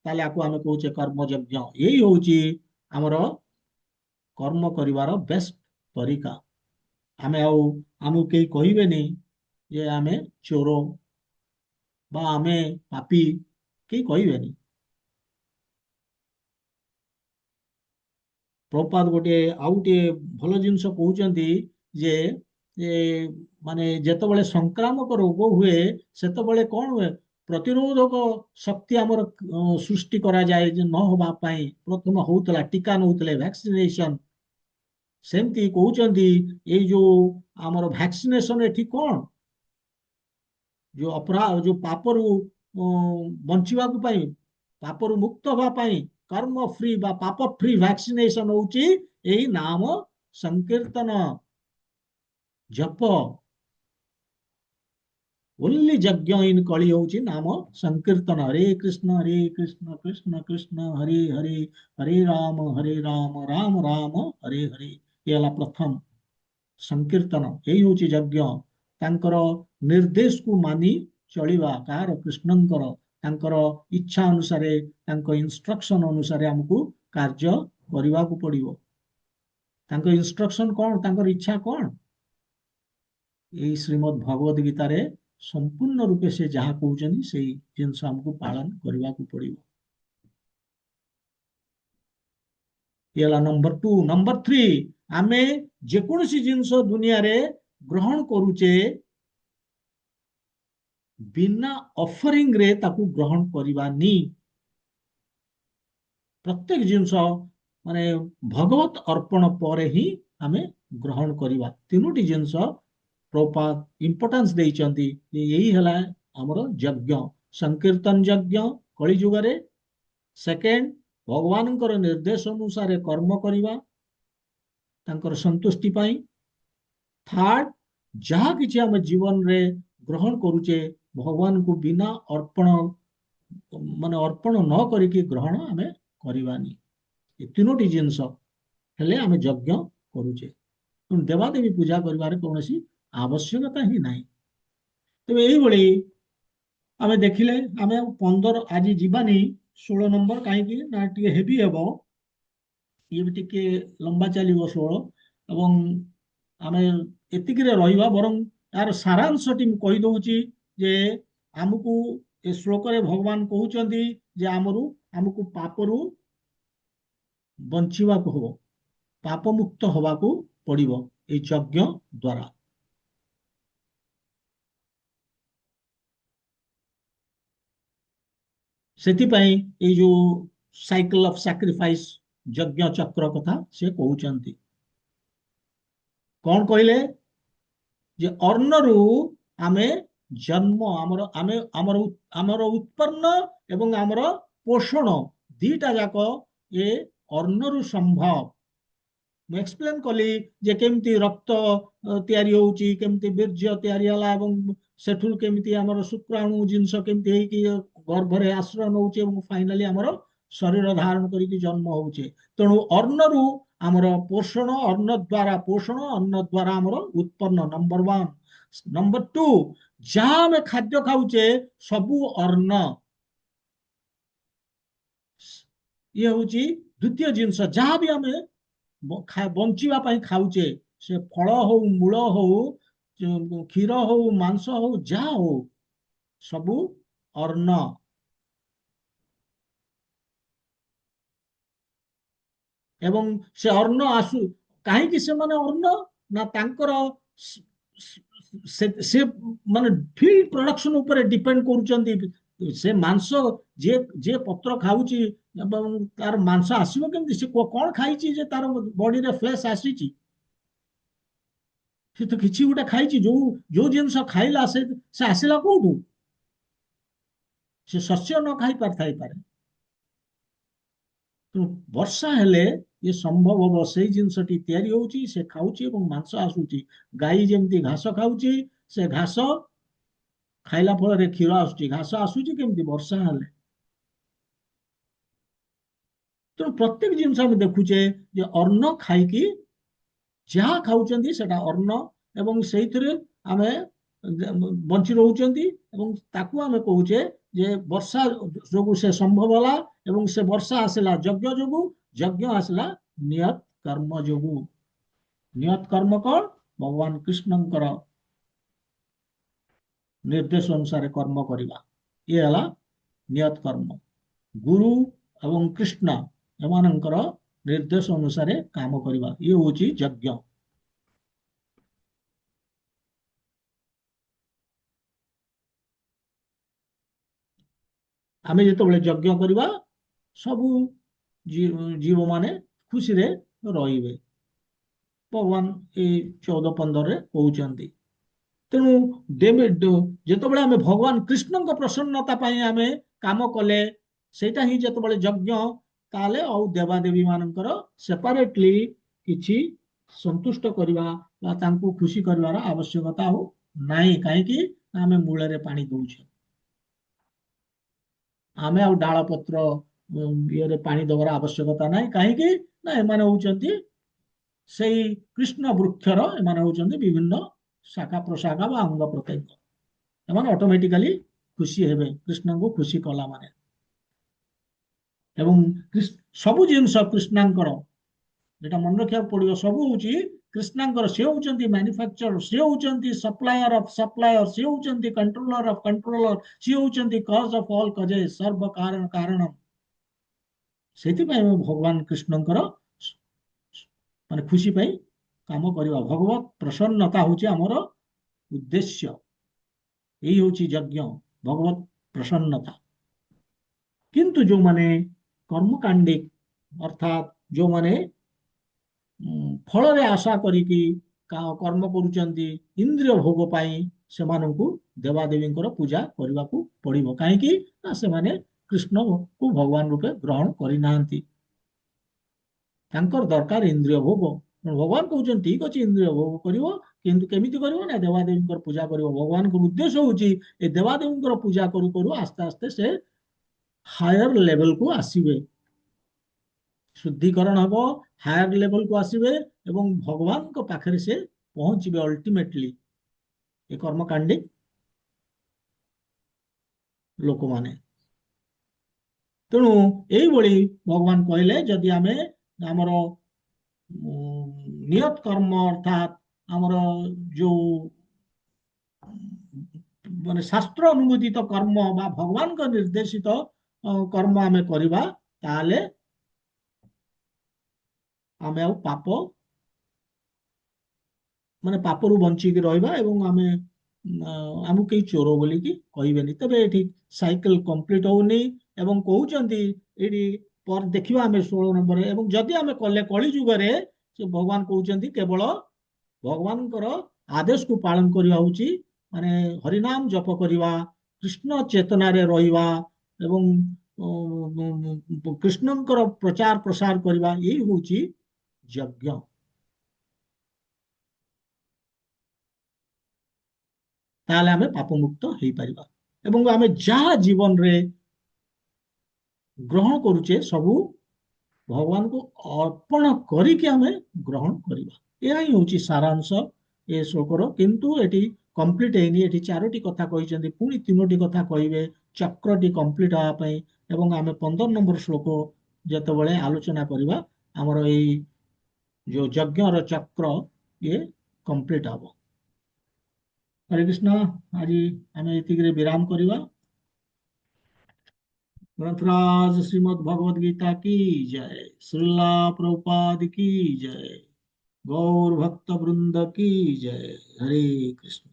ତାହେଲେ ଆକୁ ଆମେ କହୁଛେ କର୍ମଯଜ୍ଞ। ଏଇ ହଉଛି ଆମର କର୍ମ କରିବାର ବେଷ୍ଟ ତରିକା। ଆମେ ଆଉ, ଆମକୁ କେହି କହିବେନି ଯେ ଆମେ ଚୋର ବା ଆମେ ପାପୀ, କେହି କହିବେନି। ପ୍ରପାତ ଗୋଟେ ଆଉ ଗୋଟିଏ ଭଲ ଜିନିଷ କହୁଛନ୍ତି ଯେ ଏ ମାନେ ଯେତେବେଳେ ସଂକ୍ରାମକ ରୋଗ ହୁଏ ସେତେବେଳେ କଣ ହୁଏ, ପ୍ରତିରୋଧକ ଶକ୍ତି ଆମର ସୃଷ୍ଟି କରାଯାଏ ଯେ ନ ହବା ପାଇଁ ପ୍ରଥମ ହଉଥିଲା ଟୀକା ନଉଥିଲେ ଭ୍ୟାକ୍ସିନେସନ। ସେମିତି କହୁଛନ୍ତି ଏଇ ଯୋଉ ଆମର ଭ୍ୟାକ୍ସିନେସନ ଏଠି କଣ, ଯୋଉ ଅପରାଧ ଯୋଉ ପାପରୁ ବଞ୍ଚିବାକୁ ପାଇଁ, ପାପରୁ ମୁକ୍ତ ହବା ପାଇଁ କର୍ମ ଫ୍ରି ବା ପାପ ଫ୍ରି ଭ୍ୟାକ୍ସିନେସନ ହଉଛି ଏଇ ନାମ ସଂକୀର୍ତ୍ତନ ଜପ। ଓନ୍ଲି ଯଜ୍ଞ ଇନ୍ କଳି ହଉଛି ନାମ ସଂକୀର୍ତ୍ତନ। ହରେ କୃଷ୍ଣ କୃଷ୍ଣ କୃଷ୍ଣ ହରେ ହରେ, ହରେ ରାମ ରାମ ରାମ ହରେ ହରେ। ଏ ହେଲା ପ୍ରଥମ ସଂକୀର୍ତ୍ତନ, ଏଇ ହଉଛି ଯଜ୍ଞ। ତାଙ୍କର ନିର୍ଦ୍ଦେଶକୁ ମାନି ଚଳିବା, କାହାର କୃଷ୍ଣଙ୍କର, ତାଙ୍କର ଇଚ୍ଛା ଅନୁସାରେ ତାଙ୍କ ଇନଷ୍ଟ୍ରକ୍ସନ ଅନୁସାରେ ଆମକୁ କାର୍ଯ୍ୟ କରିବାକୁ ପଡିବ। ତାଙ୍କ ଇନଷ୍ଟ୍ରକ୍ସନ କଣ, ତାଙ୍କର ଇଚ୍ଛା କଣ, ଏଇ ଶ୍ରୀମଦ୍ ଭଗବତ ଗୀତାରେ ସମ୍ପୂର୍ଣ୍ଣ ରୂପେ ସେ ଯାହା କହୁଛନ୍ତି ସେଇ ଜିନିଷ ଆମକୁ ପାଳନ କରିବାକୁ ପଡିବ। ଇଏ ହେଲା ନମ୍ବର 2। ନମ୍ବର 3, ଆମେ ଯେକୌଣସି ଜିନିଷ ଦୁନିଆରେ ଗ୍ରହଣ କରୁଛେ ବିନା ଅଫରିଂ ରେ ତାକୁ ଗ୍ରହଣ କରିବାନି। ପ୍ରତ୍ୟେକ ଜିନିଷ ମାନେ ଭଗବତ ଅର୍ପଣ ପରେ ହିଁ ଆମେ ଗ୍ରହଣ କରିବା। ତିନୋଟି ଜିନିଷ ପ୍ରଭୁପାଦ ଇମ୍ପୋର୍ଟାନ୍ସ ଦେଇଛନ୍ତି ଯେ ଏଇ ହେଲା ଆମର ଯଜ୍ଞ। ସଂକୀର୍ତ୍ତନ ଯଜ୍ଞ କଳି ଯୁଗରେ, ସେକେଣ୍ଡ ଭଗବାନଙ୍କର ନିର୍ଦ୍ଦେଶ ଅନୁସାରେ କର୍ମ କରିବା ତାଙ୍କର ସନ୍ତୁଷ୍ଟି ପାଇଁ, ଥାର୍ଡ ଯାହା କିଛି ଆମେ ଜୀବନରେ ଗ୍ରହଣ କରୁଛେ ଭଗବାନଙ୍କୁ ବିନା ଅର୍ପଣ ମାନେ ଅର୍ପଣ ନ କରିକି ଗ୍ରହଣ ଆମେ କରିବାନି। ଏ ତିନୋଟି ଜିନିଷ ହେଲେ ଆମେ ଯଜ୍ଞ କରୁଛେ। ଦେବାଦେବୀ ପୂଜା କରିବାରେ କୌଣସି ଆବଶ୍ୟକତା ହିଁ ନାହିଁ। ତେବେ ଏଇଭଳି ଆମେ ଦେଖିଲେ, ଆମେ 15 ଆଜି ଯିବାନି 16 ନମ୍ବର, କାହିଁକି ନା ଟିକେ ହେଭି ହେବ, ଇଏ ବି ଟିକେ ଲମ୍ବା ଚାଲିବ 16, ଏବଂ ଆମେ ଏତିକିରେ ରହିବା। ବରଂ ତାର ସାରାଂଶଟି ମୁଁ କହିଦଉଛି ଯେ ଆମକୁ ଏ ଶ୍ଲୋକରେ ଭଗବାନ କହୁଛନ୍ତି ଯେ ଆମକୁ ପାପରୁ ବଞ୍ଚିବାକୁ ହବ, ପାପ ମୁକ୍ତ ହବାକୁ ପଡିବ ଏଇ ଯଜ୍ଞ ଦ୍ୱାରା। ସେଥିପାଇଁ ଏଇ ଯୋଉ ସାଇକେଲ ଅଫ ସାକ୍ରିଫାଇସ୍ ଯଜ୍ଞ ଚକ୍ର କଥା ସେ କହୁଛନ୍ତି। କଣ କହିଲେ, ଯେ ଅନ୍ନରୁ ଆମେ ଜନ୍ମ, ଆମର ଉତ୍ପନ୍ନ ଏବଂ ଆମର ପୋଷଣ ଦିଟା ଯାକ ଏ ଅନ୍ନରୁ ସମ୍ଭବ। ମୁଁ ଏକ୍ସପ୍ଲେନ କଲି ଯେ କେମିତି ରକ୍ତ ତିଆରି ହଉଛି, କେମିତି ବୀର୍ଯ୍ୟ ତିଆରି ହେଲା, ଏବଂ ସେଠୁ କେମିତି ଆମର ଶୁକ୍ରାଣୁ ଜିନିଷ କେମିତି ହେଇକି ଗର୍ଭରେ ଆଶ୍ରୟ ନଉଛି ଏବଂ ଫାଇନାଲି ଆମର ଶରୀର ଧାରଣ କରିକି ଜନ୍ମ ହଉଛି। ତେଣୁ ଅନ୍ନରୁ ଆମର ପୋଷଣ, ଅନ୍ନ ଦ୍ୱାରା ପୋଷଣ, ଅନ୍ନ ଦ୍ୱାରା ଆମର ଉତ୍ପନ୍ନ, ନମ୍ବର 1। ନମ୍ବର 2, ଯାହା ଆମେ ଖାଦ୍ୟ ଖାଉଛେ ସବୁ ଅନ୍ନ। ଇଏ ହଉଛି ଦ୍ଵିତୀୟ ଜିନିଷ। ଯାହା ବି ଆମେ ବଞ୍ଚିବା ପାଇଁ ଖାଉଛେ, ସେ ଫଳ ହଉ, ମୂଳ ହଉ, କ୍ଷୀର ହଉ, ମାଂସ ହଉ, ଯାହା ହଉ, ସବୁ ଅନ୍ନ। ଏବଂ ସେ ଅନ୍ନ କାହିଁକି ସେମାନେ ଅନ୍ନ, ନା ତାଙ୍କର ସେ ମାନେ ଫିଲ୍ଡ ପ୍ରଡକ୍ସନ ଉପରେ ଡିପେଣ୍ଡ କରୁଛନ୍ତି। ସେ ମାଂସ ଯିଏ ଯିଏ ପତ୍ର ଖାଉଛି ଏବଂ ତାର ମାଂସ ଆସିବ କେମିତି, ସେ କଣ ଖାଇଛି ଯେ ତାର ବଡିରେ ଫ୍ଲେଶ ଆସିଛି? ସେ ତ କିଛି ଗୋଟେ ଖାଇଛି, ଯୋଉ ଯୋଉ ଜିନିଷ ଖାଇଲା ସେ ଆସିଲା କୋଉଠୁ? ସେ ଶସ୍ୟ ନ ଖାଇ ପାରିଥାଇପାରେ। ତେଣୁ ବର୍ଷା ହେଲେ ଇଏ ସମ୍ଭବ ହବ, ସେଇ ଜିନିଷଟି ତିଆରି ହଉଛି, ସେ ଖାଉଛି ଏବଂ ମାଂସ ଆସୁଛି। ଗାଈ ଯେମିତି ଘାସ ଖାଉଛି, ସେ ଘାସ ଖାଇଲା ଫଳରେ କ୍ଷୀର ଆସୁଛି। ଘାସ ଆସୁଛି କେମିତି, ବର୍ଷା ହେଲେ। ତେଣୁ ପ୍ରତ୍ୟେକ ଜିନିଷ ଆମେ ଦେଖୁଛେ ଯେ ଅନ୍ନ ଖାଇକି ଯାହା ଖାଉଛନ୍ତି ସେଟା ଅନ୍ନ, ଏବଂ ସେଇଥିରେ ଆମେ ବଞ୍ଚି ରହୁଛନ୍ତି, ଏବଂ ତାକୁ ଆମେ କହୁଛେ ଯେ ବର୍ଷା ଯୋଗୁ ସେ ସମ୍ଭବ ହେଲା, ଏବଂ ସେ ବର୍ଷା ଆସିଲା ଯଜ୍ଞ ଯୋଗୁ, ଯଜ୍ଞ ଆସିଲା ନିୟତ କର୍ମ ଯୋଗୁ। ନିୟତ କର୍ମ କଣ, ଭଗବାନ କୃଷ୍ଣଙ୍କର ନିର୍ଦ୍ଦେଶ ଅନୁସାରେ କର୍ମ କରିବା, ଇଏ ହେଲା ନିୟତ କର୍ମ। ଗୁରୁ ଏବଂ କୃଷ୍ଣ ଏମାନଙ୍କର ନିର୍ଦ୍ଦେଶ ଅନୁସାରେ କାମ କରିବା, ଇଏ ହଉଛି ଯଜ୍ଞ। ଆମେ ଯେତେବେଳେ ଯଜ୍ଞ କରିବା ସବୁ ଜୀବ ମାନେ ଖୁସିରେ ରହିବେ, ଭଗବାନ ଏଇ 14-15ରେ କହୁଛନ୍ତି। ତେଣୁ ଯେତେବେଳେ ଆମେ ଭଗବାନ କୃଷ୍ଣଙ୍କ ପ୍ରସନ୍ନତା ପାଇଁ ଆମେ କାମ କଲେ, ସେଇଟା ହିଁ ଯେତେବେଳେ ଯଜ୍ଞ, ତାହେଲେ ଆଉ ଦେବାଦେବୀ ମାନଙ୍କର ସେପାରେଟଲି କିଛି ସନ୍ତୁଷ୍ଟ କରିବା ବା ତାଙ୍କୁ ଖୁସି କରିବାର ଆବଶ୍ୟକତା ଆଉ ନାହିଁ। କାହିଁକି? ଆମେ ମୂଳରେ ପାଣି ଦଉଛେ, ଆମେ ଆଉ ଡାଳ ପତ୍ର ଇଏରେ ପାଣି ଦବାର ଆବଶ୍ୟକତା ନାହିଁ। କାହିଁକି? ନା ଏମାନେ ହଉଛନ୍ତି ସେଇ କୃଷ୍ଣ ବୃକ୍ଷର, ଏମାନେ ହଉଛନ୍ତି ବିଭିନ୍ନ ଶାଖା ପ୍ରଶାଖା ବା ଅଙ୍ଗ ପ୍ରତ୍ୟଙ୍ଗ। ଏମାନେ ଅଟୋମେଟିକାଲି ଖୁସି ହେବେ କୃଷ୍ଣଙ୍କୁ ଖୁସି କଲା ମାନେ। ଏବଂ ସବୁ ଜିନିଷ କୃଷ୍ଣଙ୍କର, যেটা ମନେ ରଖିବାକୁ ପଡିବ, ସବୁ ହଉଛି କୃଷ୍ଣଙ୍କର। ସେ ହଉଛନ୍ତି ମ୍ୟାନୁଫ୍ୟାକ୍ଚର, ସେ ହଉଛନ୍ତି ସପ୍ଲାୟର ଅଫ ସପ୍ଲାୟର, ସେ ହଉଛନ୍ତି କଣ୍ଟ୍ରୋଲର ଅଫ କଣ୍ଟ୍ରୋଲର, ସେ ହଉଛନ୍ତି କଜ ଅଫ ଅଲ କଜେସ, ସର୍ବ କାରଣ କାରଣ। ସେଥିପାଇଁ ଆମେ ଭଗବାନ କୃଷ୍ଣଙ୍କର ମାନେ ଖୁସି ପାଇଁ କାମ କରିବା। ଭଗବତ ପ୍ରସନ୍ନତା ହଉଛି ଆମର ଉଦ୍ଦେଶ୍ୟ। ଏଇ ହଉଛି ଯଜ୍ଞ, ଭଗବତ ପ୍ରସନ୍ନତା। କିନ୍ତୁ ଯୋଉମାନେ କର୍ମକାଣ୍ଡିକ, ଅର୍ଥାତ୍ ଯୋଉମାନେ ଫଳରେ ଆଶା କରିକି କର୍ମ କରୁଛନ୍ତି ଇନ୍ଦ୍ରିୟ ଭୋଗ ପାଇଁ, ସେମାନଙ୍କୁ ଦେବାଦେବୀଙ୍କର ପୂଜା କରିବାକୁ ପଡିବ। କାହିଁକି? ନା ସେମାନେ କୃଷ୍ଣକୁ ଭଗବାନ ରୂପେ ଗ୍ରହଣ କରିନାହାନ୍ତି, ତାଙ୍କର ଦରକାର ଇନ୍ଦ୍ରିୟ ଭୋଗ। ଭଗବାନ କହୁଛନ୍ତି ଠିକ ଅଛି ଇନ୍ଦ୍ରିୟ ଭୋଗ କରିବ, କିନ୍ତୁ କେମିତି କରିବ? ନା ଦେବାଦେବୀଙ୍କର ପୂଜା କରିବ। ଭଗବାନଙ୍କର ଉଦ୍ଦେଶ୍ୟ ହଉଛି ଏ ଦେବାଦେବୀଙ୍କର ପୂଜା କରୁ କରୁ ଆସ୍ତେ ଆସ୍ତେ ସେ ହାୟର ଲେଭେଲକୁ ଆସିବେ, ଶୁଦ୍ଧିକରଣ ହବ, ହାୟର ଲେଭେଲକୁ ଆସିବେ ଏବଂ ଭଗବାନଙ୍କ ପାଖରେ ସେ ପହଞ୍ଚିବେ ଅଲ୍ଟିମେଟଲି, ଏ କର୍ମକାଣ୍ଡି ଲୋକମାନେ। ତେଣୁ ଏଇଭଳି ଭଗବାନ କହିଲେ, ଯଦି ଆମେ ଆମର ନିୟତ କର୍ମ, ଅର୍ଥାତ୍ ଆମର ଯୋଉ ମାନେ ଶାସ୍ତ୍ର ଅନୁମୋଦିତ କର୍ମ ବା ଭଗବାନଙ୍କ ନିର୍ଦ୍ଦେଶିତ କର୍ମ ଆମେ କରିବା, ତାହେଲେ ଆମେ ଆଉ ମାନେ ପାପରୁ ବଞ୍ଚିକି ରହିବା ଏବଂ ଆମକୁ କେହି ଚୋର ବୋଲିକି କହିବେନି। ତେବେ ଏଠି ସାଇକେଲ କମ୍ପ୍ଲିଟ ହଉନି ଏବଂ କହୁଛନ୍ତି ଏଇଠି ପରେ ଦେଖିବା ଆମେ 16 ନମ୍ବରରେ। ଏବଂ ଯଦି ଆମେ କଲେ କଳି ଯୁଗରେ, ସେ ଭଗବାନ କହୁଛନ୍ତି କେବଳ ଭଗବାନଙ୍କର ଆଦେଶକୁ ପାଳନ କରିବା ହଉଛି, ମାନେ ହରିନାମ ଜପ କରିବା, କୃଷ୍ଣ ଚେତନାରେ ରହିବା ଏବଂ କୃଷ୍ଣଙ୍କର ପ୍ରଚାର ପ୍ରସାର କରିବା, ଏଇ ହଉଛି ଯଜ୍ଞ। ତାହେଲେ ଆମେ ପାପମୁକ୍ତ ହେଇପାରିବା ଏବଂ ଆମେ ଯାହା ଜୀବନରେ ଗ୍ରହଣ କରୁଛେ ସବୁ ଭଗବାନଙ୍କୁ ଅର୍ପଣ କରିକି ଆମେ ଗ୍ରହଣ କରିବା। ଏହା ହିଁ ହଉଛି ସାରାଂଶ ଏ ଶ୍ଲୋକର। କିନ୍ତୁ ଏଠି କମ୍ପ୍ଲିଟ ହେଇନି, ଏଠି 4ଟି କଥା କହିଛନ୍ତି, ପୁଣି 3ଟି କଥା କହିବେ ଚକ୍ରଟି କମ୍ପ୍ଲିଟ ହେବା ପାଇଁ। ଏବଂ ଆମେ 15 ନମ୍ବର ଶ୍ଲୋକ ଯେତେବେଳେ ଆଲୋଚନା କରିବା, ଆମର ଏଇ ଯୋଉ ଯଜ୍ଞର ଚକ୍ର ଇଏ କମ୍ପ୍ଲିଟ ହବ। ହରେ କୃଷ୍ଣ। ଆଜି ଆମେ ଏତିକିରେ ବିରାମ କରିବା। ग्रंथराज श्रीमद् भगवद गीता की जय, श्रीला प्रभुपाद की जय, गौर भक्त वृंद की जय। हरे कृष्ण।